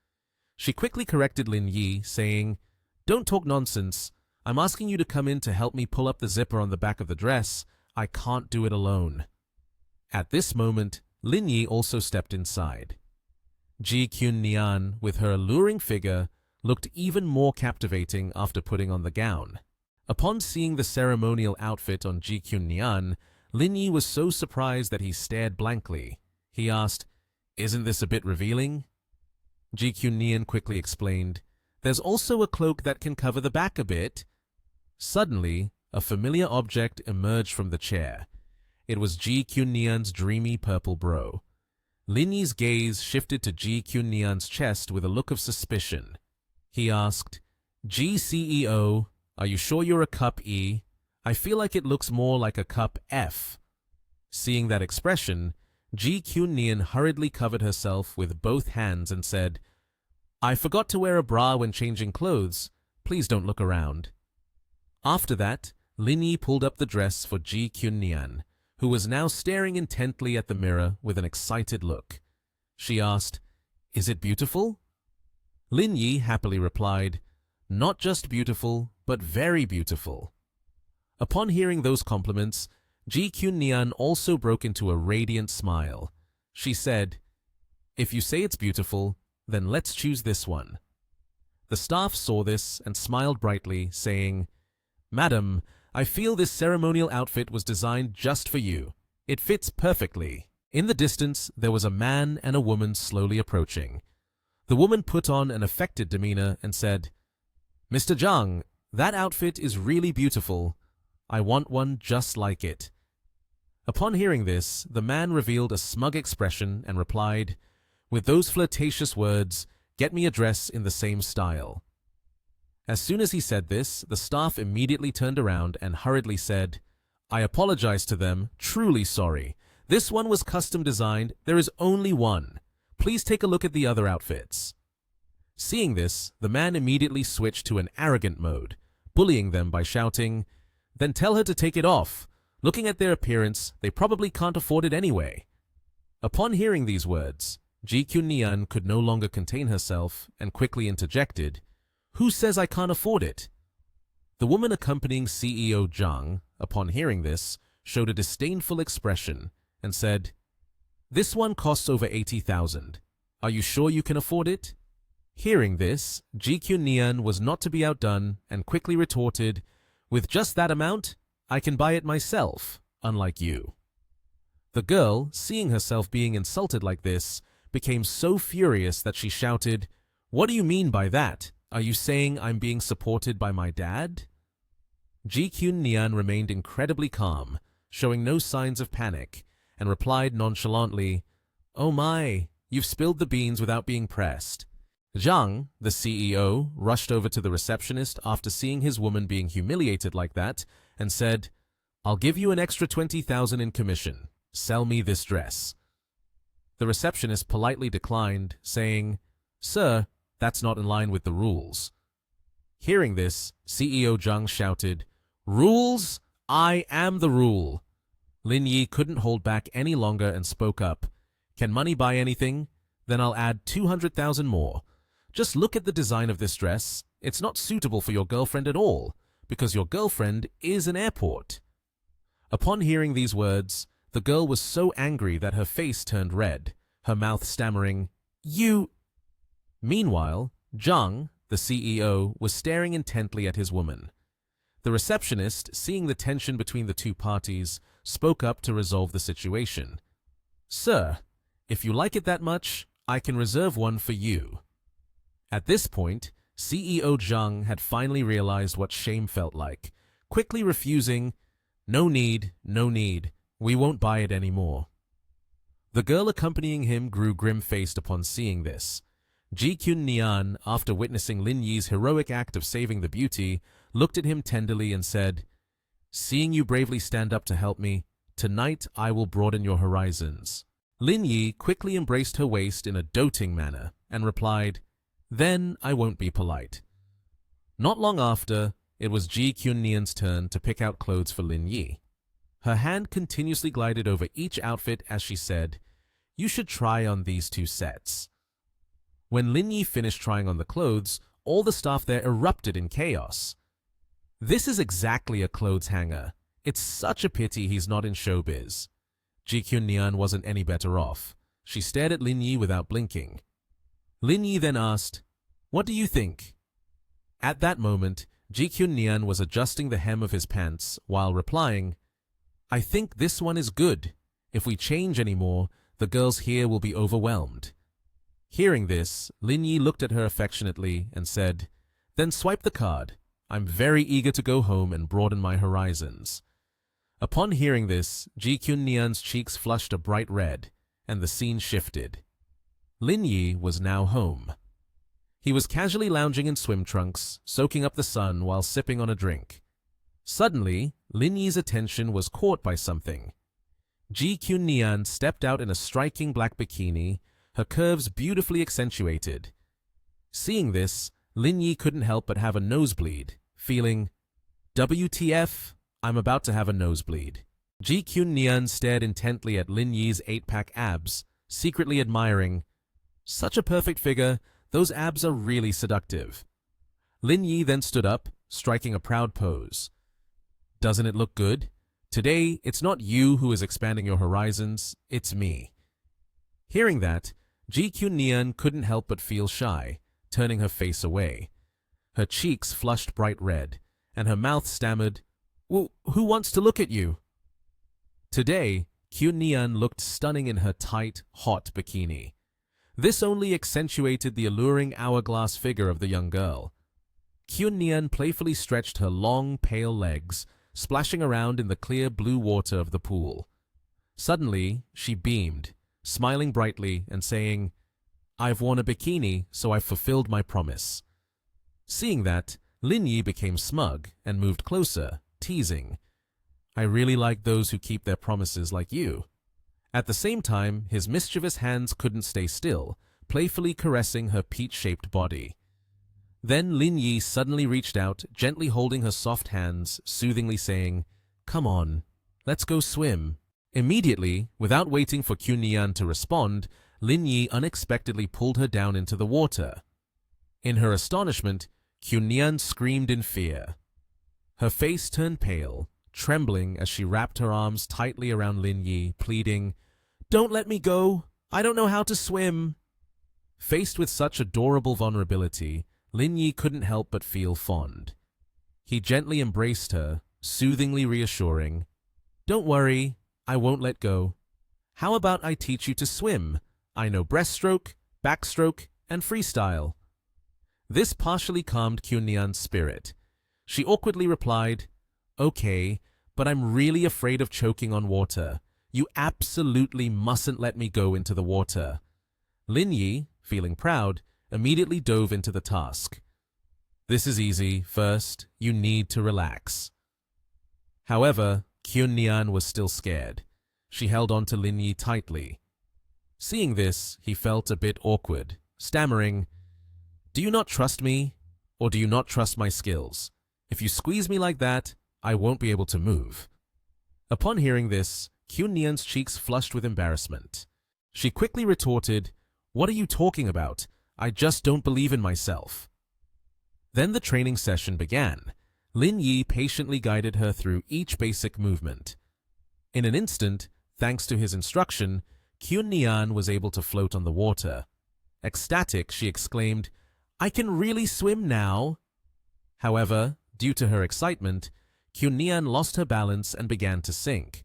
She quickly corrected Lin Yi, saying, "Don't talk nonsense. I'm asking you to come in to help me pull up the zipper on the back of the dress. I can't do it alone." At this moment, Lin Yi also stepped inside. Ji Kyun-Nian, with her alluring figure, looked even more captivating after putting on the gown. Upon seeing the ceremonial outfit on Ji Kyun-Nian, Lin Yi was so surprised that he stared blankly. He asked, "Isn't this a bit revealing?" Ji Kyun-Nian quickly explained, "There's also a cloak that can cover the back a bit." Suddenly, a familiar object emerged from the chair. It was Ji Kyun-Nian's dreamy purple bro. Lin Yi's gaze shifted to Ji Kyun-Nian's chest with a look of suspicion. He asked, "Ji CEO, are you sure you're a cup E? I feel like it looks more like a cup F." Seeing that expression, Ji Kyun-Nian hurriedly covered herself with both hands and said, "I forgot to wear a bra when changing clothes. Please don't look around." After that, Lin Yi pulled up the dress for Ji Kyun-Nian, who was now staring intently at the mirror with an excited look. She asked, "Is it beautiful?" Lin Yi happily replied, "Not just beautiful, but very beautiful." Upon hearing those compliments, Ji Kyun-Nian also broke into a radiant smile. She said, "If you say it's beautiful, then let's choose this one." The staff saw this and smiled brightly, saying, "Madam, I feel this ceremonial outfit was designed just for you. It fits perfectly." In the distance, there was a man and a woman slowly approaching. The woman put on an affected demeanor and said, "Mr. Zhang, that outfit is really beautiful. I want one just like it." Upon hearing this, the man revealed a smug expression and replied, "With those flirtatious words, get me a dress in the same style." As soon as he said this, the staff immediately turned around and hurriedly said, "I apologize to them, truly sorry. This one was custom designed, there is only one. Please take a look at the other outfits." Seeing this, the man immediately switched to an arrogant mode, bullying them by shouting, "Then tell her to take it off. Looking at their appearance, they probably can't afford it anyway." Upon hearing these words, Ji Kyun-Nian could no longer contain herself and quickly interjected, "Who says I can't afford it?" The woman accompanying CEO Zhang, upon hearing this, showed a disdainful expression and said, "This one costs over 80,000. Are you sure you can afford it?" Hearing this, Ji Kyun-Nian was not to be outdone and quickly retorted, "With just that amount, I can buy it myself, unlike you." The girl, seeing herself being insulted like this, became so furious that she shouted, "What do you mean by that? Are you saying I'm being supported by my dad?" Ji Kyun-Nian remained incredibly calm, showing no signs of panic, and replied nonchalantly, "Oh my, you've spilled the beans without being pressed." Zhang, the CEO, rushed over to the receptionist after seeing his woman being humiliated like that and said, "I'll give you an extra 20,000 in commission. Sell me this dress." The receptionist politely declined, saying, "Sir, that's not in line with the rules." Hearing this, CEO Zhang shouted, "Rules? I am the rule." Lin Yi couldn't hold back any longer and spoke up, "Can money buy anything? Then I'll add 200,000 more. Just look at the design of this dress. It's not suitable for your girlfriend at all, because your girlfriend is an airport." Upon hearing these words, the girl was so angry that her face turned red, her mouth stammering, "You..." Meanwhile, Zhang, the CEO, was staring intently at his woman. The receptionist, seeing the tension between the two parties, spoke up to resolve the situation. "Sir, if you like it that much, I can reserve one for you." At this point, CEO Zhang had finally realized what shame felt like, quickly refusing, "No need, no need. We won't buy it anymore." The girl accompanying him grew grim-faced upon seeing this. Ji Kyun Nian, after witnessing Lin Yi's heroic act of saving the beauty, looked at him tenderly and said, "Seeing you bravely stand up to help me, tonight I will broaden your horizons." Lin Yi quickly embraced her waist in a doting manner and replied, "Then I won't be polite." Not long after, it was Ji Kyun Nian's turn to pick out clothes for Lin Yi. Her hand continuously glided over each outfit as she said, "You should try on these 2 sets." When Lin Yi finished trying on the clothes, all the staff there erupted in chaos. "This is exactly a clothes hanger. It's such a pity he's not in showbiz." Ji Kyun Nian wasn't any better off. She stared at Lin Yi without blinking. Lin Yi then asked, "What do you think?" At that moment, Ji Kyun Nian was adjusting the hem of his pants while replying, "I think this one is good. If we change any more, the girls here will be overwhelmed." Hearing this, Lin Yi looked at her affectionately and said, "Then swipe the card. I'm very eager to go home and broaden my horizons." Upon hearing this, Ji Kyun Nian's cheeks flushed a bright red, and the scene shifted. Lin Yi was now home. He was casually lounging in swim trunks, soaking up the sun while sipping on a drink. Suddenly, Lin Yi's attention was caught by something. Ji Kyun Nian stepped out in a striking black bikini, her curves beautifully accentuated. Seeing this, Lin Yi couldn't help but have a nosebleed, feeling, "WTF, I'm about to have a nosebleed." Ji Kyun Nian stared intently at Lin Yi's 8-pack abs, secretly admiring, "Such a perfect figure, those abs are really seductive." Lin Yi then stood up, striking a proud pose. "Doesn't it look good? Today, it's not you who is expanding your horizons, it's me." Hearing that, Ji Kyun Nian couldn't help but feel shy, turning her face away. Her cheeks flushed bright red, and her mouth stammered, "Who wants to look at you?" Today, Kyun Nian looked stunning in her tight, hot bikini. This only accentuated the alluring hourglass figure of the young girl. Kyun Nian playfully stretched her long, pale legs, splashing around in the clear blue water of the pool. Suddenly, she beamed, smiling brightly and saying, "I've worn a bikini, so I've fulfilled my promise." Seeing that, Lin Yi became smug and moved closer, teasing, "I really like those who keep their promises like you." At the same time, his mischievous hands couldn't stay still, playfully caressing her peach-shaped body. Then Lin Yi suddenly reached out, gently holding her soft hands, soothingly saying, "Come on, let's go swim." Immediately, without waiting for Kyun Nian to respond, Lin Yi unexpectedly pulled her down into the water. In her astonishment, Kyun Nian screamed in fear. Her face turned pale, trembling as she wrapped her arms tightly around Lin Yi, pleading, "Don't let me go! I don't know how to swim!" Faced with such adorable vulnerability, Lin Yi couldn't help but feel fond. He gently embraced her, soothingly reassuring, "Don't worry, I won't let go. How about I teach you to swim? I know breaststroke, backstroke, and freestyle." This partially calmed Kyun Nian's spirit. She awkwardly replied, "Okay, but I'm really afraid of choking on water. You absolutely mustn't let me go into the water." Lin Yi, feeling proud, immediately dove into the task. "This is easy. First, you need to relax." However, Kyun Nian was still scared. She held on to Lin Yi tightly. Seeing this, he felt a bit awkward, stammering, "Do you not trust me, or do you not trust my skills? If you squeeze me like that, I won't be able to move." Upon hearing this, Kyun Nian's cheeks flushed with embarrassment. She quickly retorted, "What are you talking about? I just don't believe in myself." Then the training session began. Lin Yi patiently guided her through each basic movement. In an instant, thanks to his instruction, Kyun Nian was able to float on the water. Ecstatic, she exclaimed, "I can really swim now!" However, due to her excitement, Kyun lost her balance and began to sink.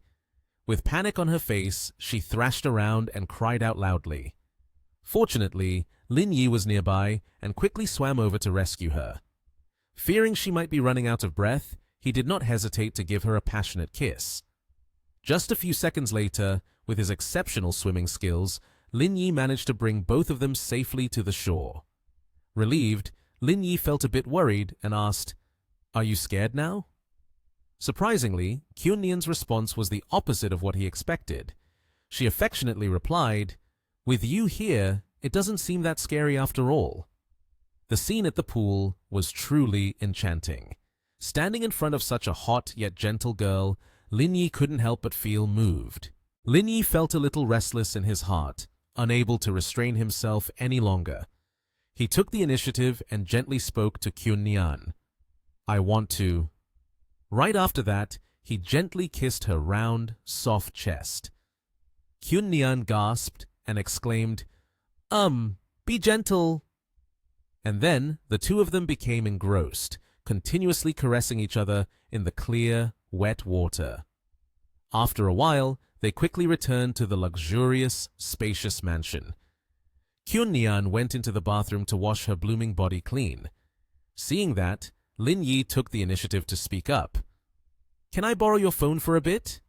With panic on her face, she thrashed around and cried out loudly. Fortunately, Lin Yi was nearby and quickly swam over to rescue her. Fearing she might be running out of breath, he did not hesitate to give her a passionate kiss. Just a few seconds later, with his exceptional swimming skills, Lin Yi managed to bring both of them safely to the shore. Relieved, Lin Yi felt a bit worried and asked, "Are you scared now?" Surprisingly, Kyun response was the opposite of what he expected. She affectionately replied, "With you here, it doesn't seem that scary after all." The scene at the pool was truly enchanting. Standing in front of such a hot yet gentle girl, Lin Yi couldn't help but feel moved. Lin Yi felt a little restless in his heart, unable to restrain himself any longer. He took the initiative and gently spoke to Kyun. "I want to." Right after that, he gently kissed her round, soft chest. Kyun gasped and exclaimed, Be gentle." And then the two of them became engrossed, continuously caressing each other in the clear, wet water. After a while, they quickly returned to the luxurious, spacious mansion. Kyun went into the bathroom to wash her blooming body clean. Seeing that, Lin Yi took the initiative to speak up. "Can I borrow your phone for a bit?"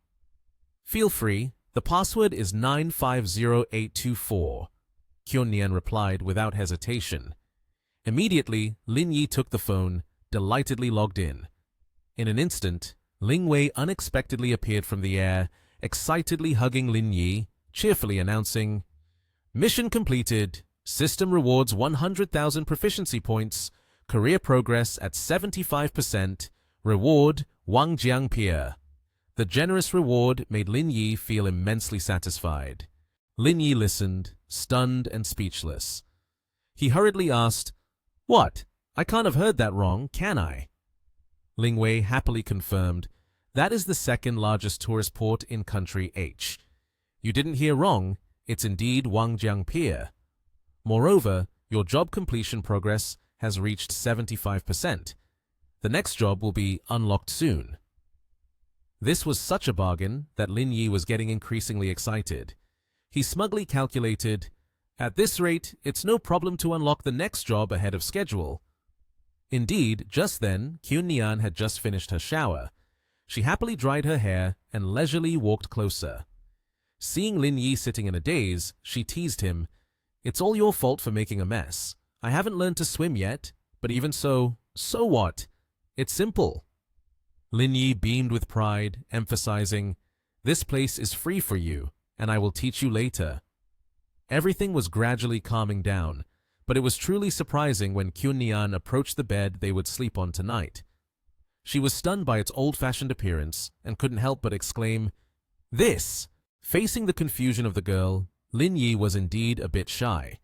"Feel free. The password is 950824. Kyun replied without hesitation. Immediately, Lin Yi took the phone, delightedly logged in. In an instant, Ling Wei unexpectedly appeared from the air, excitedly hugging Lin Yi, cheerfully announcing, "Mission completed. System rewards 100,000 proficiency points. Career progress at 75%. Reward, Wang Jiangpie." The generous reward made Lin Yi feel immensely satisfied. Lin Yi listened, stunned and speechless. He hurriedly asked, "What? I can't have heard that wrong, can I?" Ling Wei happily confirmed, "That is the second largest tourist port in country H. You didn't hear wrong, it's indeed Wang Jiangpie. Moreover, your job completion progress has reached 75%. The next job will be unlocked soon." This was such a bargain that Lin Yi was getting increasingly excited. He smugly calculated, "At this rate, it's no problem to unlock the next job ahead of schedule." Indeed, just then, Kyun had just finished her shower. She happily dried her hair and leisurely walked closer. Seeing Lin Yi sitting in a daze, she teased him, "It's all your fault for making a mess. I haven't learned to swim yet, but even so what? It's simple." Lin Yi beamed with pride, emphasizing, "This place is free for you, and I will teach you later." Everything was gradually calming down, but it was truly surprising when Kyun approached the bed they would sleep on tonight. She was stunned by its old-fashioned appearance and couldn't help but exclaim, "This!" Facing the confusion of the girl, Lin Yi was indeed a bit shy.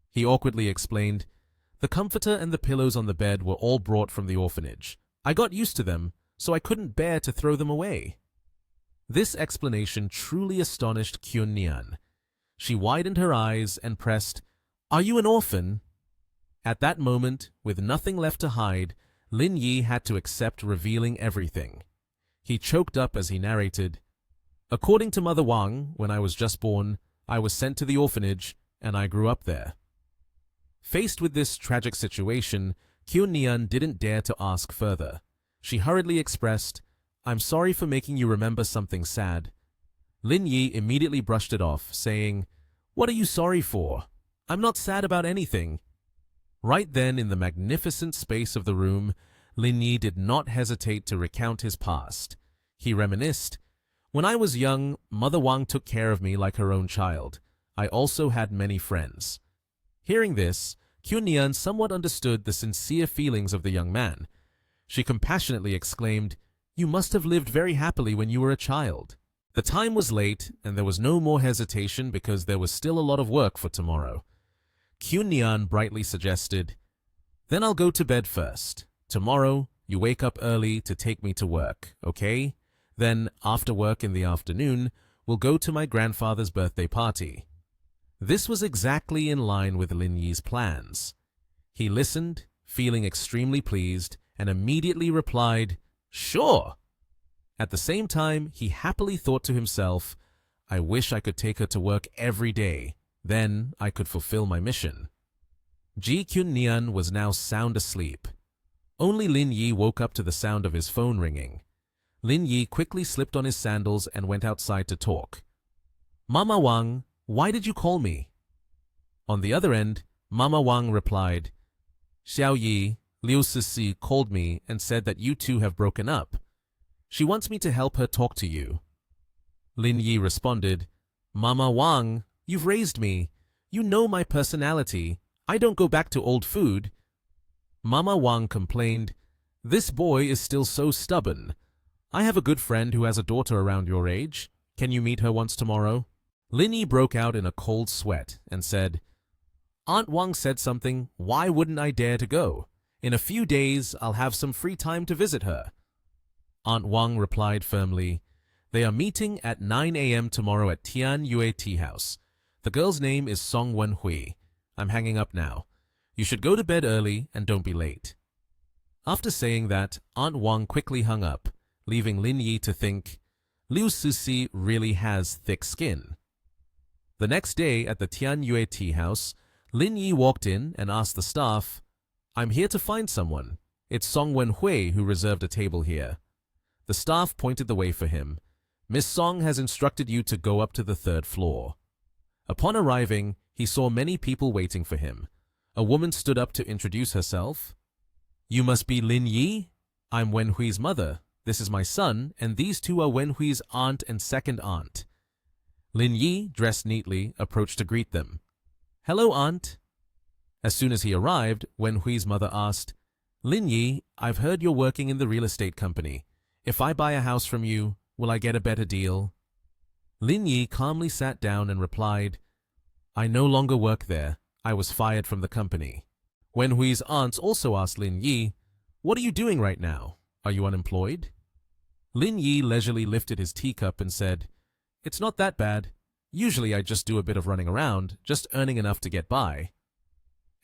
He awkwardly explained, "The comforter and the pillows on the bed were all brought from the orphanage. I got used to them, so I couldn't bear to throw them away." This explanation truly astonished Kyun. She widened her eyes and pressed, "Are you an orphan?" At that moment, with nothing left to hide, Lin Yi had to accept revealing everything. He choked up as he narrated, "According to Mother Wang, when I was just born, I was sent to the orphanage, and I grew up there." Faced with this tragic situation, Kyun didn't dare to ask further. She hurriedly expressed, "I'm sorry for making you remember something sad." Lin Yi immediately brushed it off, saying, "What are you sorry for? I'm not sad about anything." Right then, in the magnificent space of the room, Lin Yi did not hesitate to recount his past. He reminisced, "When I was young, Mother Wang took care of me like her own child. I also had many friends." Hearing this, Kyun somewhat understood the sincere feelings of the young man. She compassionately exclaimed, "You must have lived very happily when you were a child." The time was late, and there was no more hesitation because there was still a lot of work for tomorrow. Kyun brightly suggested, "Then I'll go to bed first. Tomorrow, you wake up early to take me to work, okay? Then, after work in the afternoon, we'll go to my grandfather's birthday party." This was exactly in line with Lin Yi's plans. He listened, feeling extremely pleased, and immediately replied, Sure. At the same time, he happily thought to himself, I wish I could take her to work every day. Then I could fulfill my mission. Ji Kyun Nian was now sound asleep. Only Lin Yi woke up to the sound of his phone ringing. Lin Yi quickly slipped on his sandals and went outside to talk. Mama Wang, why did you call me? On the other end, Mama Wang replied, Xiao Yi, Liu Sisi called me and said that you two have broken up. She wants me to help her talk to you. Lin Yi responded, Mama Wang, you've raised me. You know my personality. I don't go back to old food. Mama Wang complained, This boy is still so stubborn. I have a good friend who has a daughter around your age. Can you meet her once tomorrow? Lin Yi broke out in a cold sweat and said, Aunt Wang said something. Why wouldn't I dare to go? In a few days, I'll have some free time to visit her. Aunt Wang replied firmly, They are meeting at 9 a.m. tomorrow at Tian Yue Tea House. The girl's name is Song Wen Hui. I'm hanging up now. You should go to bed early and don't be late. After saying that, Aunt Wang quickly hung up, leaving Lin Yi to think, Liu Sisi really has thick skin. The next day at the Tian Yue Tea House, Lin Yi walked in and asked the staff, I'm here to find someone. It's Song Wen Hui who reserved a table here. The staff pointed the way for him. Miss Song has instructed you to go up to the 3rd floor. Upon arriving, he saw many people waiting for him. A woman stood up to introduce herself. You must be Lin Yi? I'm Wen Hui's mother. This is my son, and these two are Wen Hui's aunt and second aunt. Lin Yi, dressed neatly, approached to greet them. Hello, aunt. As soon as he arrived, Wen Hui's mother asked, Lin Yi, I've heard you're working in the real estate company. If I buy a house from you, will I get a better deal? Lin Yi calmly sat down and replied, I no longer work there. I was fired from the company. Wen Hui's aunts also asked Lin Yi, What are you doing right now? Are you unemployed? Lin Yi leisurely lifted his teacup and said, It's not that bad. Usually I just do a bit of running around, just earning enough to get by.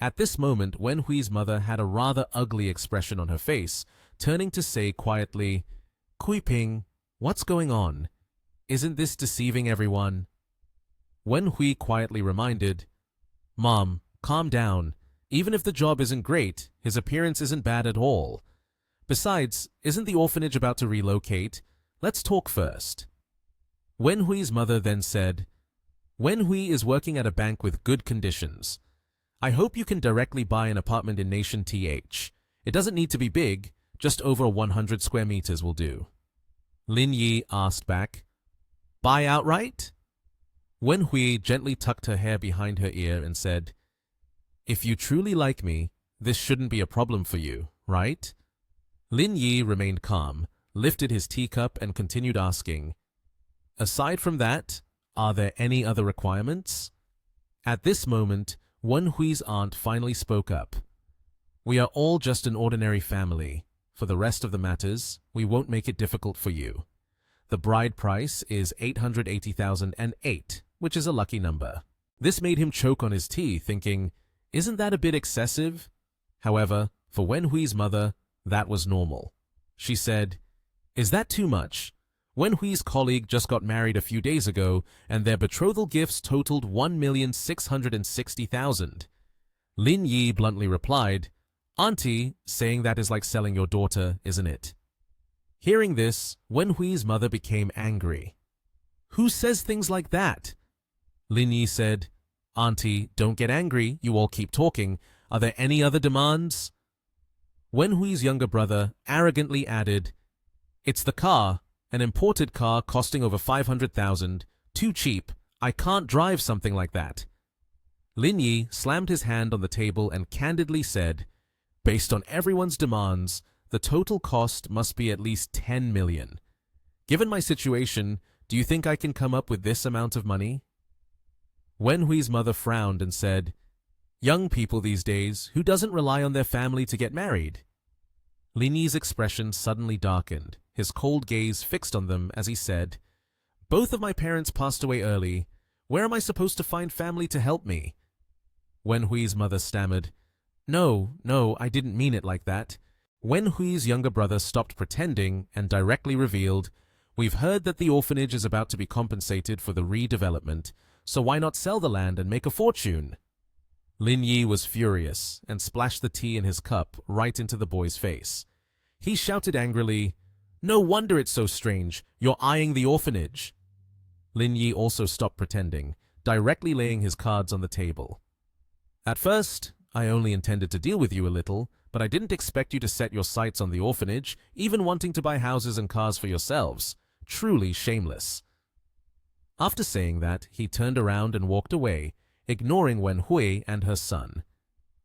At this moment, Wen Hui's mother had a rather ugly expression on her face, turning to say quietly, Kui Ping, what's going on? Isn't this deceiving everyone? Wen Hui quietly reminded, Mom, calm down. Even if the job isn't great, his appearance isn't bad at all. Besides, isn't the orphanage about to relocate? Let's talk first. Wen Hui's mother then said, Wen Hui is working at a bank with good conditions. I hope you can directly buy an apartment in Nation TH. It doesn't need to be big, just over 100 square meters will do. Lin Yi asked back, Buy outright? Wen Hui gently tucked her hair behind her ear and said, If you truly like me, this shouldn't be a problem for you, right? Lin Yi remained calm, lifted his teacup and continued asking, Aside from that, are there any other requirements? At this moment, Wen Hui's aunt finally spoke up. We are all just an ordinary family. For the rest of the matters, we won't make it difficult for you. The bride price is 880,008, which is a lucky number. This made him choke on his tea, thinking, Isn't that a bit excessive? However, for Wen Hui's mother, that was normal. She said, Is that too much? Wen Hui's colleague just got married a few days ago, and their betrothal gifts totaled 1,660,000. Lin Yi bluntly replied, Auntie, saying that is like selling your daughter, isn't it? Hearing this, Wen Hui's mother became angry. Who says things like that? Lin Yi said, Auntie, don't get angry, you all keep talking. Are there any other demands? Wen Hui's younger brother arrogantly added, It's the car, an imported car costing over 500,000, too cheap, I can't drive something like that. Lin Yi slammed his hand on the table and candidly said, Based on everyone's demands, the total cost must be at least 10 million. Given my situation, do you think I can come up with this amount of money? Wen Hui's mother frowned and said, Young people these days, who doesn't rely on their family to get married? Lin Yi's expression suddenly darkened, his cold gaze fixed on them as he said, Both of my parents passed away early. Where am I supposed to find family to help me? Wen Hui's mother stammered, No, I didn't mean it like that. Wen Hui's younger brother stopped pretending and directly revealed, "We've heard that the orphanage is about to be compensated for the redevelopment, so why not sell the land and make a fortune?" Lin Yi was furious and splashed the tea in his cup right into the boy's face. He shouted angrily, "No wonder it's so strange. You're eyeing the orphanage." Lin Yi also stopped pretending, directly laying his cards on the table. "At first, I only intended to deal with you a little, but I didn't expect you to set your sights on the orphanage, even wanting to buy houses and cars for yourselves. Truly shameless." After saying that, he turned around and walked away, ignoring Wen Hui and her son.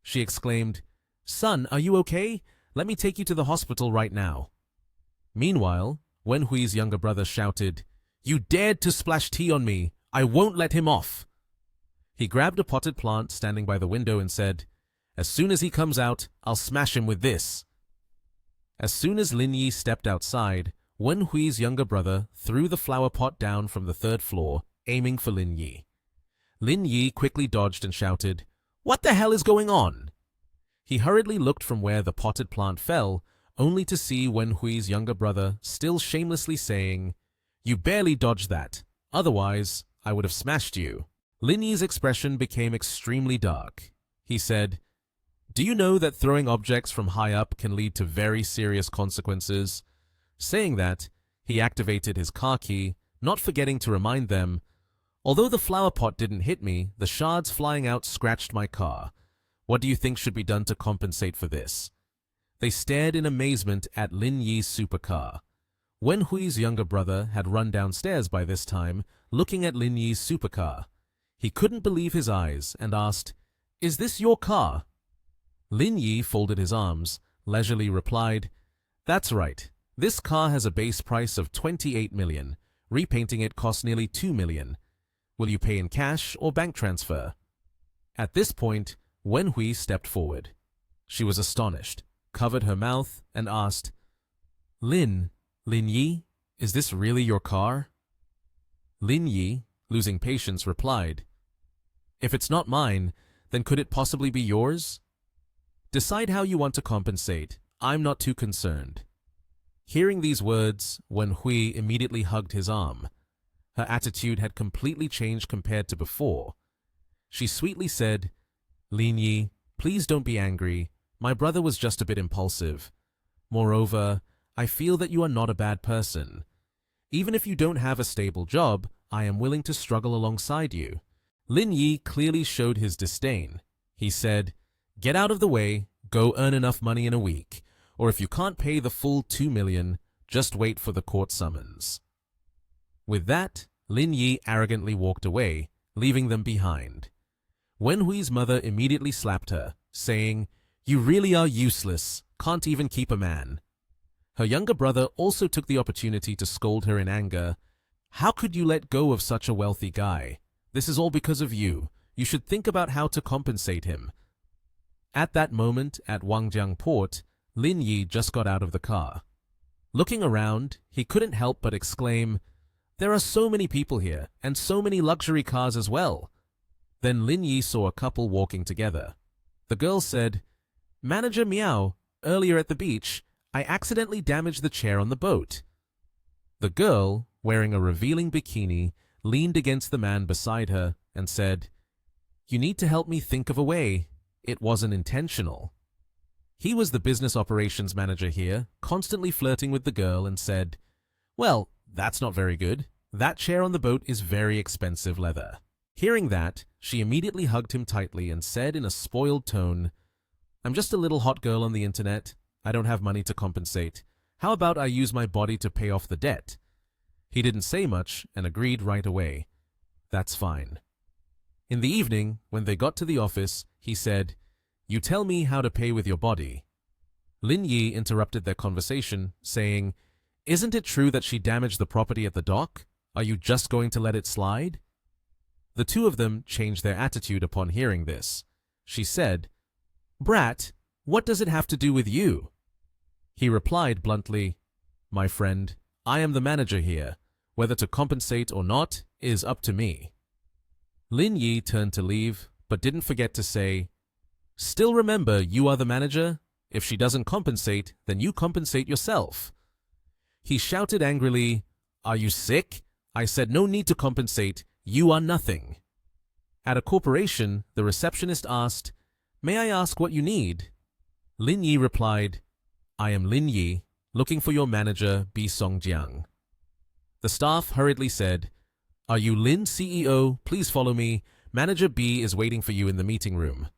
She exclaimed, "Son, are you okay? Let me take you to the hospital right now." Meanwhile, Wen Hui's younger brother shouted, "You dared to splash tea on me! I won't let him off!" He grabbed a potted plant standing by the window and said, "As soon as he comes out, I'll smash him with this." As soon as Lin Yi stepped outside, Wen Hui's younger brother threw the flower pot down from the third floor, aiming for Lin Yi. Lin Yi quickly dodged and shouted, "What the hell is going on?" He hurriedly looked from where the potted plant fell, only to see Wen Hui's younger brother still shamelessly saying, "You barely dodged that. Otherwise, I would have smashed you." Lin Yi's expression became extremely dark. He said, "Do you know that throwing objects from high up can lead to very serious consequences?" Saying that, he activated his car key, not forgetting to remind them, "Although the flower pot didn't hit me, the shards flying out scratched my car. What do you think should be done to compensate for this?" They stared in amazement at Lin Yi's supercar. Wen Hui's younger brother had run downstairs by this time, looking at Lin Yi's supercar. He couldn't believe his eyes and asked, "Is this your car?" Lin Yi folded his arms, leisurely replied, "That's right. This car has a base price of 28 million. Repainting it costs nearly 2 million. Will you pay in cash or bank transfer?" At this point, Wen Hui stepped forward. She was astonished, covered her mouth, and asked, Lin Yi, is this really your car?" Lin Yi, losing patience, replied, "If it's not mine, then could it possibly be yours? Decide how you want to compensate. I'm not too concerned." Hearing these words, Wen Hui immediately hugged his arm. Her attitude had completely changed compared to before. She sweetly said, "Lin Yi, please don't be angry. My brother was just a bit impulsive. Moreover, I feel that you are not a bad person. Even if you don't have a stable job, I am willing to struggle alongside you." Lin Yi clearly showed his disdain. He said, "Get out of the way, go earn enough money in a week, or if you can't pay the full 2 million, just wait for the court summons." With that, Lin Yi arrogantly walked away, leaving them behind. Wen Hui's mother immediately slapped her, saying, "You really are useless, can't even keep a man." Her younger brother also took the opportunity to scold her in anger. "How could you let go of such a wealthy guy? This is all because of you. You should think about how to compensate him." At that moment, at Wangjiang Port, Lin Yi just got out of the car. Looking around, he couldn't help but exclaim, "There are so many people here, and so many luxury cars as well." Then Lin Yi saw a couple walking together. The girl said, "Manager Miao, earlier at the beach, I accidentally damaged the chair on the boat." The girl, wearing a revealing bikini, leaned against the man beside her and said, "You need to help me think of a way. It wasn't intentional." He was the business operations manager here, constantly flirting with the girl, and said, "Well, that's not very good. That chair on the boat is very expensive leather." Hearing that, she immediately hugged him tightly and said in a spoiled tone, "I'm just a little hot girl on the internet. I don't have money to compensate. How about I use my body to pay off the debt?" He didn't say much and agreed right away. "That's fine." In the evening, when they got to the office, he said, "You tell me how to pay with your body." Lin Yi interrupted their conversation, saying, "Isn't it true that she damaged the property at the dock? Are you just going to let it slide?" The two of them changed their attitude upon hearing this. She said, "Brat, what does it have to do with you?" He replied bluntly, "My friend, I am the manager here. Whether to compensate or not is up to me." Lin Yi turned to leave, but didn't forget to say, "Still remember you are the manager? If she doesn't compensate, then you compensate yourself. He shouted angrily, "Are you sick? I said no need to compensate. You are nothing." At a corporation, the receptionist asked, "May I ask what you need?" Lin Yi replied, "I am Lin Yi, looking for your manager, Bi Songjiang." The staff hurriedly said, "Are you Lin CEO? Please follow me. Manager B is waiting for you in the meeting room."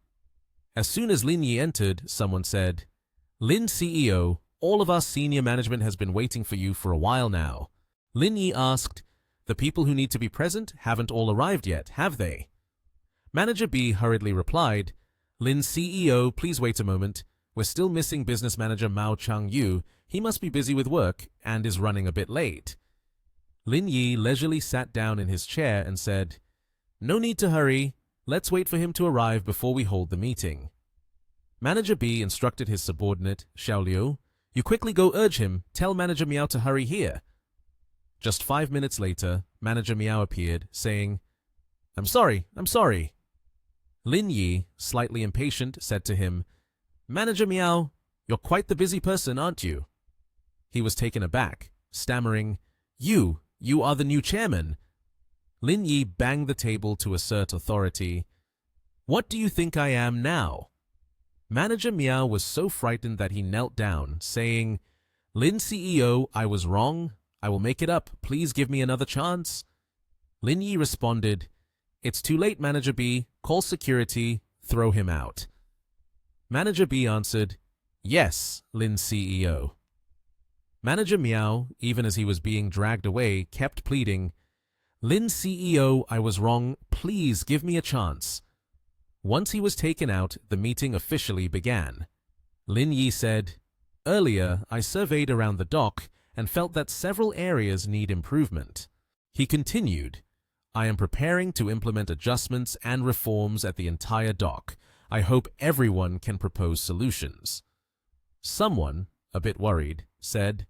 As soon as Lin Yi entered, someone said, "Lin CEO, all of our senior management has been waiting for you for a while now." Lin Yi asked, "The people who need to be present haven't all arrived yet, have they?" Manager B hurriedly replied, "Lin CEO, please wait a moment. We're still missing business manager Mao Chang-yu. He must be busy with work and is running a bit late." Lin Yi leisurely sat down in his chair and said, "No need to hurry. Let's wait for him to arrive before we hold the meeting." Manager B instructed his subordinate, Xiao Liu, "You quickly go urge him. Tell Manager Miao to hurry here." Just 5 minutes later, Manager Miao appeared, saying, I'm sorry. Lin Yi, slightly impatient, said to him, "Manager Miao, you're quite the busy person, aren't you?" He was taken aback, stammering, You are the new chairman." Lin Yi banged the table to assert authority. "What do you think I am now?" Manager Miao was so frightened that he knelt down, saying, "Lin CEO, I was wrong. I will make it up. Please give me another chance." Lin Yi responded, "It's too late, Manager B. Call security. Throw him out." Manager B answered, "Yes, Lin CEO." Manager Miao, even as he was being dragged away, kept pleading, "Lin CEO, I was wrong. Please give me a chance." Once he was taken out, the meeting officially began. Lin Yi said, "Earlier, I surveyed around the dock and felt that several areas need improvement." He continued, "I am preparing to implement adjustments and reforms at the entire dock. I hope everyone can propose solutions." Someone, a bit worried, said,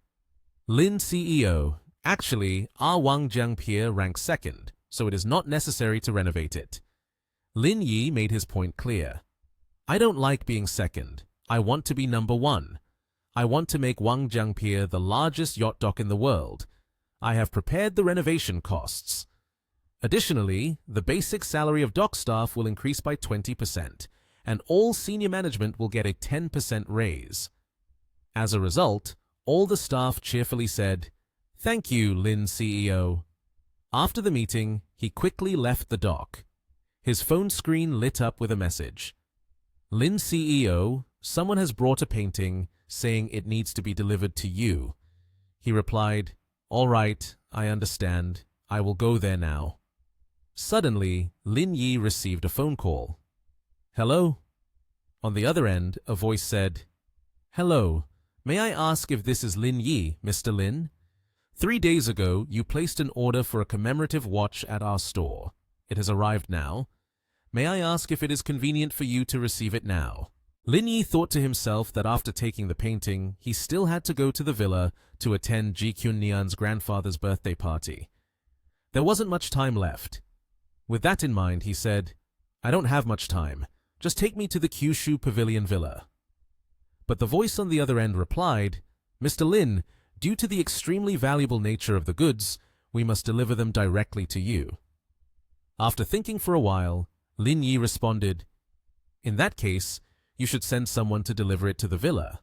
"Lin CEO, actually, our Wangjiang Pier ranks second, so it is not necessary to renovate it." Lin Yi made his point clear. "I don't like being second. I want to be number one. I want to make Wangjiang Pier the largest yacht dock in the world. I have prepared the renovation costs. Additionally, the basic salary of dock staff will increase by 20%, and all senior management will get a 10% raise." As a result, all the staff cheerfully said, "Thank you, Lin CEO." After the meeting, he quickly left the dock. His phone screen lit up with a message. "Lin CEO, someone has brought a painting saying it needs to be delivered to you." He replied, "All right, I understand. I will go there now." Suddenly, Lin Yi received a phone call. "Hello?" On the other end, a voice said, "Hello. May I ask if this is Lin Yi, Mr. Lin? 3 days ago, you placed an order for a commemorative watch at our store. It has arrived now. May I ask if it is convenient for you to receive it now?" Lin Yi thought to himself that after taking the painting, he still had to go to the villa to attend Ji Kyun-nian's grandfather's birthday party. There wasn't much time left. With that in mind, he said, "I don't have much time. Just take me to the Kyushu Pavilion Villa." But the voice on the other end replied, "Mr. Lin, due to the extremely valuable nature of the goods, we must deliver them directly to you." After thinking for a while, Lin Yi responded, "In that case, you should send someone to deliver it to the villa."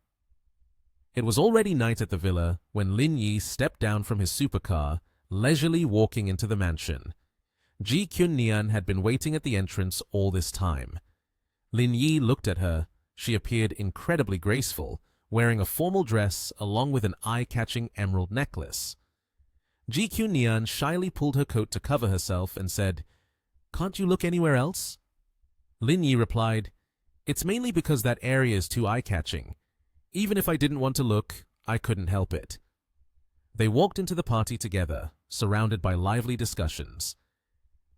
It was already night at the villa when Lin Yi stepped down from his supercar, leisurely walking into the mansion. Ji Kyun-nian had been waiting at the entrance all this time. Lin Yi looked at her. She appeared incredibly graceful, wearing a formal dress along with an eye-catching emerald necklace. Ji Kyun-nian shyly pulled her coat to cover herself and said, "Can't you look anywhere else?" Lin Yi replied, "It's mainly because that area is too eye-catching. Even if I didn't want to look, I couldn't help it." They walked into the party together, surrounded by lively discussions.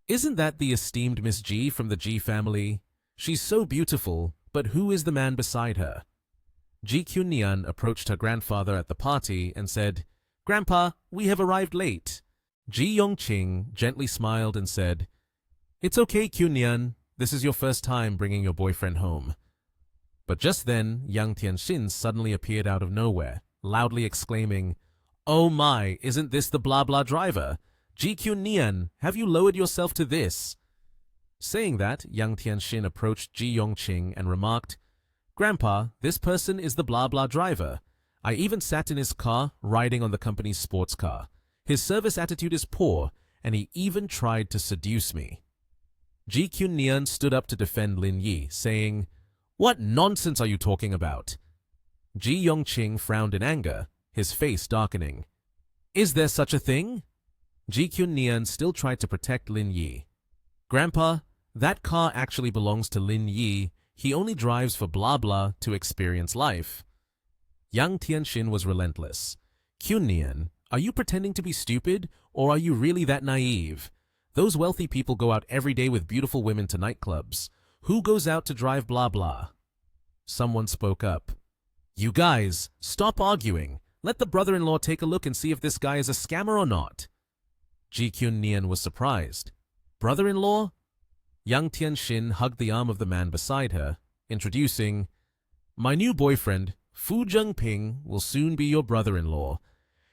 "Isn't that the esteemed Miss Ji from the Ji family? She's so beautiful, but who is the man beside her?" Ji Kyun-nian approached her grandfather at the party and said, "Grandpa, we have arrived late." Ji Yongqing gently smiled and said, "It's okay, Kyun-nian. This is your first time bringing your boyfriend home." But just then, young Tianxin suddenly appeared out of nowhere, loudly exclaiming, "Oh my, isn't this the blah blah driver? GQ Nian, have you lowered yourself to this?" Saying that, young Tianxin approached Ji Yongqing and remarked, "Grandpa, this person is the blah blah driver. I even sat in his car, riding on the company's sports car. His service attitude is poor, and he even tried to seduce me." Ji Nian stood up to defend Lin Yi, saying, "What nonsense are you talking about?" Ji Yongqing frowned in anger, his face darkening. "Is there such a thing?" Ji Nian still tried to protect Lin Yi. "Grandpa, that car actually belongs to Lin Yi. He only drives for blah blah to experience life." Young Tianxin was relentless. "Nian, are you pretending to be stupid, or are you really that naive? Those wealthy people go out every day with beautiful women to nightclubs. Who goes out to drive blah blah?" Someone spoke up. "You guys, stop arguing. Let the brother-in-law take a look and see if this guy is a scammer or not." Ji Nian was surprised. "Brother-in-law?" Young Tianxin hugged the arm of the man beside her, introducing, "My new boyfriend, Fu Zhengping, will soon be your brother-in-law.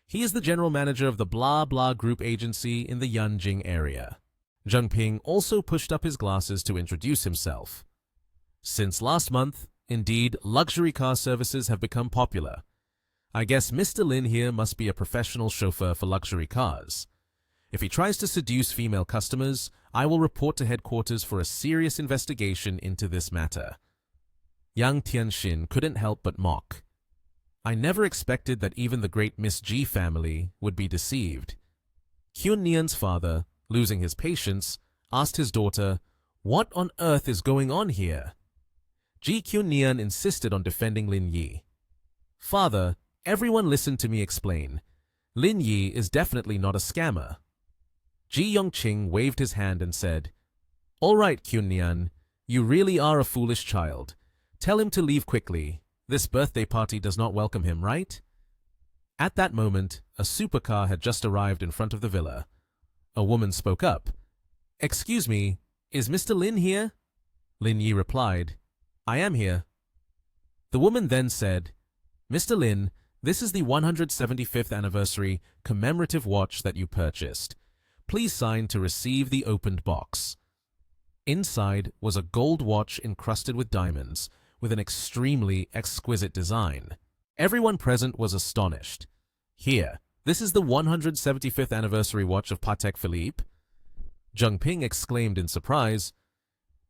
He is the general manager of the blah blah group agency in the Yanjing area." Zhengping also pushed up his glasses to introduce himself. "Since last month, indeed, luxury car services have become popular. I guess Mr. Lin here must be a professional chauffeur for luxury cars. If he tries to seduce female customers, I will report to headquarters for a serious investigation into this matter." Young Tianxin couldn't help but mock. "I never expected that even the great Miss Ji family would be deceived." Kyun Nian's father, losing his patience, asked his daughter, "What on earth is going on here?" Ji Kyun Nian insisted on defending Lin Yi. "Father, everyone listen to me explain. Lin Yi is definitely not a scammer." Ji Yongqing waved his hand and said, "All right, Kyun Nian, you really are a foolish child. Tell him to leave quickly. This birthday party does not welcome him, right?" At that moment, a supercar had just arrived in front of the villa. A woman spoke up. "Excuse me, is Mr. Lin here?" Lin Yi replied, "I am here." The woman then said, "Mr. Lin, this is the 175th anniversary commemorative watch that you purchased. Please sign to receive the opened box." Inside was a gold watch encrusted with diamonds, with an extremely exquisite design. Everyone present was astonished. "Here, this is the 175th anniversary watch of Patek Philippe?" Zhengping exclaimed in surprise,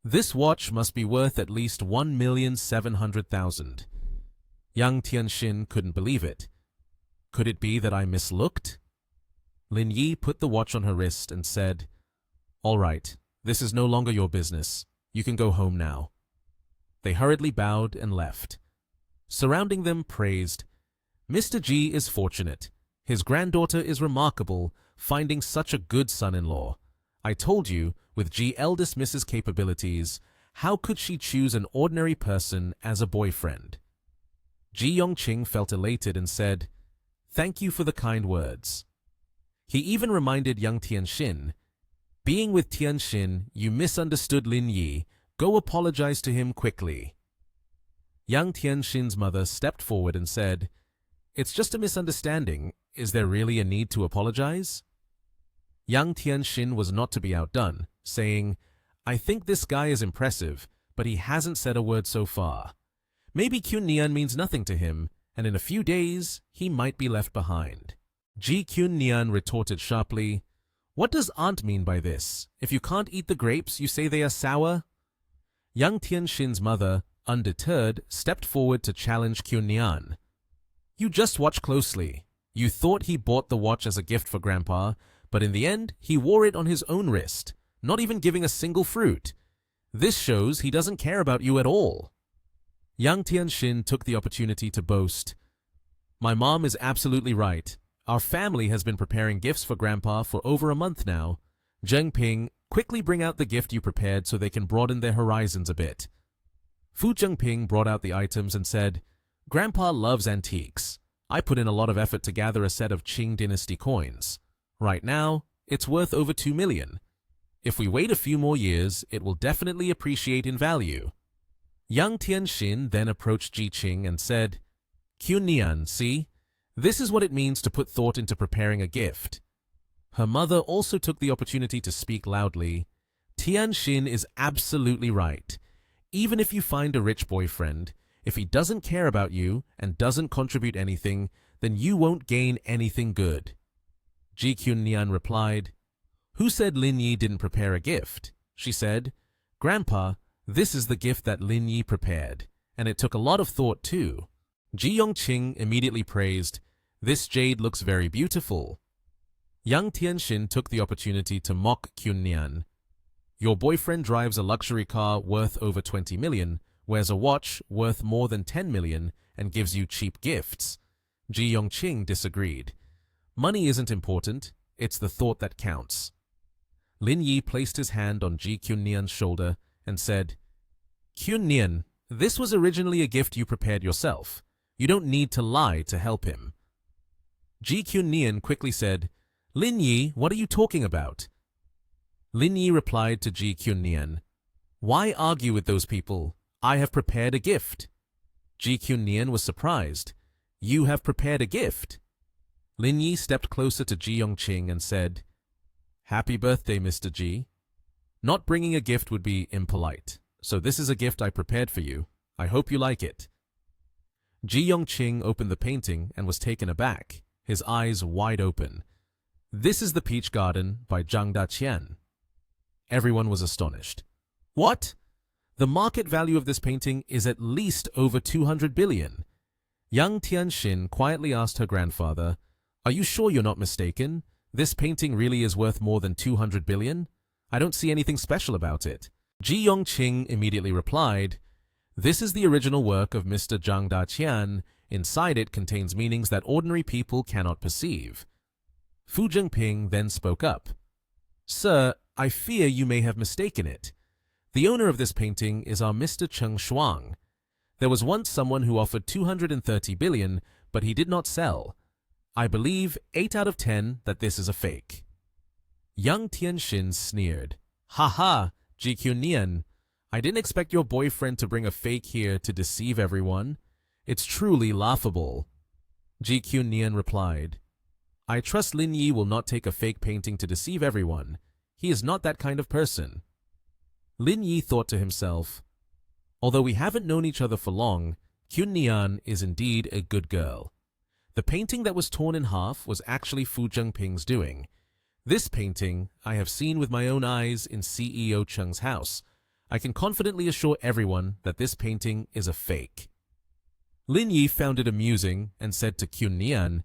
"This watch must be worth at least 1,700,000. Young Tianxin couldn't believe it. "Could it be that I mislooked?" Lin Yi put the watch on her wrist and said, "All right, this is no longer your business. You can go home now." They hurriedly bowed and left. Surrounding them praised, "Mr. Ji is fortunate. His granddaughter is remarkable, finding such a good son-in-law. I told you, with Ji eldest Mrs. capabilities, how could she choose an ordinary person as a boyfriend?" Ji Yongqing felt elated and said, "Thank you for the kind words." He even reminded young Tianxin, "Being with Tianxin, you misunderstood Lin Yi. Go apologize to him quickly." Young Tianxin's mother stepped forward and said, "It's just a misunderstanding. Is there really a need to apologize?" Young Tianxin was not to be outdone, saying, "I think this guy is impressive, but he hasn't said a word so far. Maybe Kyun Nian means nothing to him, and in a few days, he might be left behind." Ji Kyun Nian retorted sharply, "What does aunt mean by this? If you can't eat the grapes, you say they are sour?" Young Tianxin's mother, undeterred, stepped forward to challenge Kyun Nian. "You just watch closely. You thought he bought the watch as a gift for Grandpa, but in the end, he wore it on his own wrist, not even giving a single fruit. This shows he doesn't care about you at all." Young Tianxin took the opportunity to boast, "My mom is absolutely right. Our family has been preparing gifts for Grandpa for over a month now. Zhengping, quickly bring out the gift you prepared so they can broaden their horizons a bit." Fu Zhengping brought out the items and said, "Grandpa loves antiques. I put in a lot of effort to gather a set of Qing dynasty coins. Right now, it's worth over 2 million. If we wait a few more years, it will definitely appreciate in value." Yang Tianxin then approached Ji Qing and said, "Qun Nian, see? This is what it means to put thought into preparing a gift." Her mother also took the opportunity to speak loudly. Tianxin is absolutely right. Even if you find a rich boyfriend, if he doesn't care about you and doesn't contribute anything, then you won't gain anything good. Ji Qun Nian replied, "Who said Lin Yi didn't prepare a gift?" She said, "Grandpa, this is the gift that Lin Yi prepared, and it took a lot of thought too." Ji Yongqing immediately praised, "This jade looks very beautiful." Yang Tianxin took the opportunity to mock Qun Nian. "Your boyfriend drives a luxury car worth over 20 million, wears a watch worth more than 10 million, and gives you cheap gifts." Ji Yongqing disagreed. "Money isn't important, it's the thought that counts." Lin Yi placed his hand on Ji Qun Nian's shoulder and said, "Qun Nian, this was originally a gift you prepared yourself. You don't need to lie to help him." Ji Qun Nian quickly said, "Lin Yi, what are you talking about?" Lin Yi replied to Ji Qun Nian, "Why argue with those people? I have prepared a gift." Ji Qun Nian was surprised. "You have prepared a gift?" Lin Yi stepped closer to Ji Yongqing and said, "Happy birthday, Mr. Ji. Not bringing a gift would be impolite, so this is a gift I prepared for you. I hope you like it." Ji Yongqing opened the painting and was taken aback, his eyes wide open. "This is the Peach Garden by Zhang Daqian." Everyone was astonished. "What? The market value of this painting is at least over 200 billion. Yang Tianxin quietly asked her grandfather, "Are you sure you're not mistaken? This painting really is worth more than 200 billion? I don't see anything special about it." Ji Yongqing immediately replied, "This is the original work of Mr. Zhang Daqian. Inside it contains meanings that ordinary people cannot perceive." Fu Zhengping then spoke up. "Sir, I fear you may have mistaken it. The owner of this painting is our Mr. Cheng Shuang. There was once someone who offered 230 billion, but he did not sell. I believe 8 out of 10 that this is a fake." Yang Tianxin sneered. "Ha ha, Ji Qun Nian. I didn't expect your boyfriend to bring a fake here to deceive everyone. It's truly laughable." Ji Qun Nian replied, "I trust Lin Yi will not take a fake painting to deceive everyone. He is not that kind of person." Lin Yi thought to himself, "Although we haven't known each other for long, Qun Nian is indeed a good girl. The painting that was torn in half was actually Fu Zhengping's doing. This painting I have seen with my own eyes in CEO Cheng's house. I can confidently assure everyone that this painting is a fake." Lin Yi found it amusing and said to Qun Nian,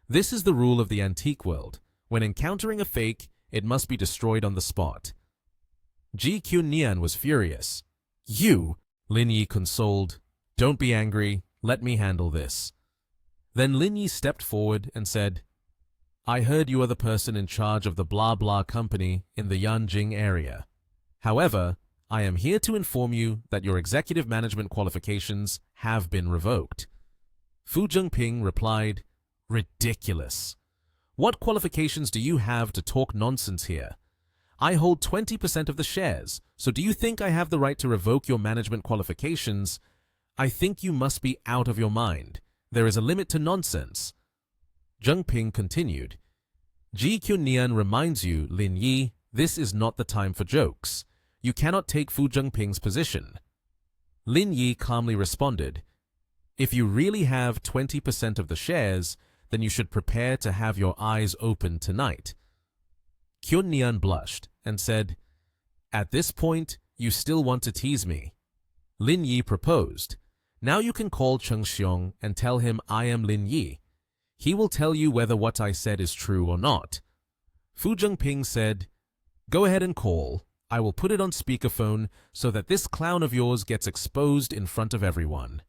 "This is the rule of the antique world. When encountering a fake, it must be destroyed on the spot." Ji Qun Nian was furious. "You," Lin Yi consoled, "don't be angry, let me handle this." Then Lin Yi stepped forward and said, "I heard you are the person in charge of the blah blah company in the Yanjing area. However, I am here to inform you that your executive management qualifications have been revoked." Fu Zhengping replied, "Ridiculous. What qualifications do you have to talk nonsense here? I hold 20% of the shares, so do you think I have the right to revoke your management qualifications? I think you must be out of your mind. There is a limit to nonsense." Zhengping continued, "Ji Qun Nian reminds you, Lin Yi, this is not the time for jokes. You cannot take Fu Zhengping's position." Lin Yi calmly responded, "If you really have 20% of the shares, then you should prepare to have your eyes open tonight." Qun Nian blushed and said, "At this point, you still want to tease me." Lin Yi proposed, "Now you can call Cheng Xiong and tell him I am Lin Yi. He will tell you whether what I said is true or not." Fu Zhengping said, "Go ahead and call. I will put it on speakerphone so that this clown of yours gets exposed in front of everyone."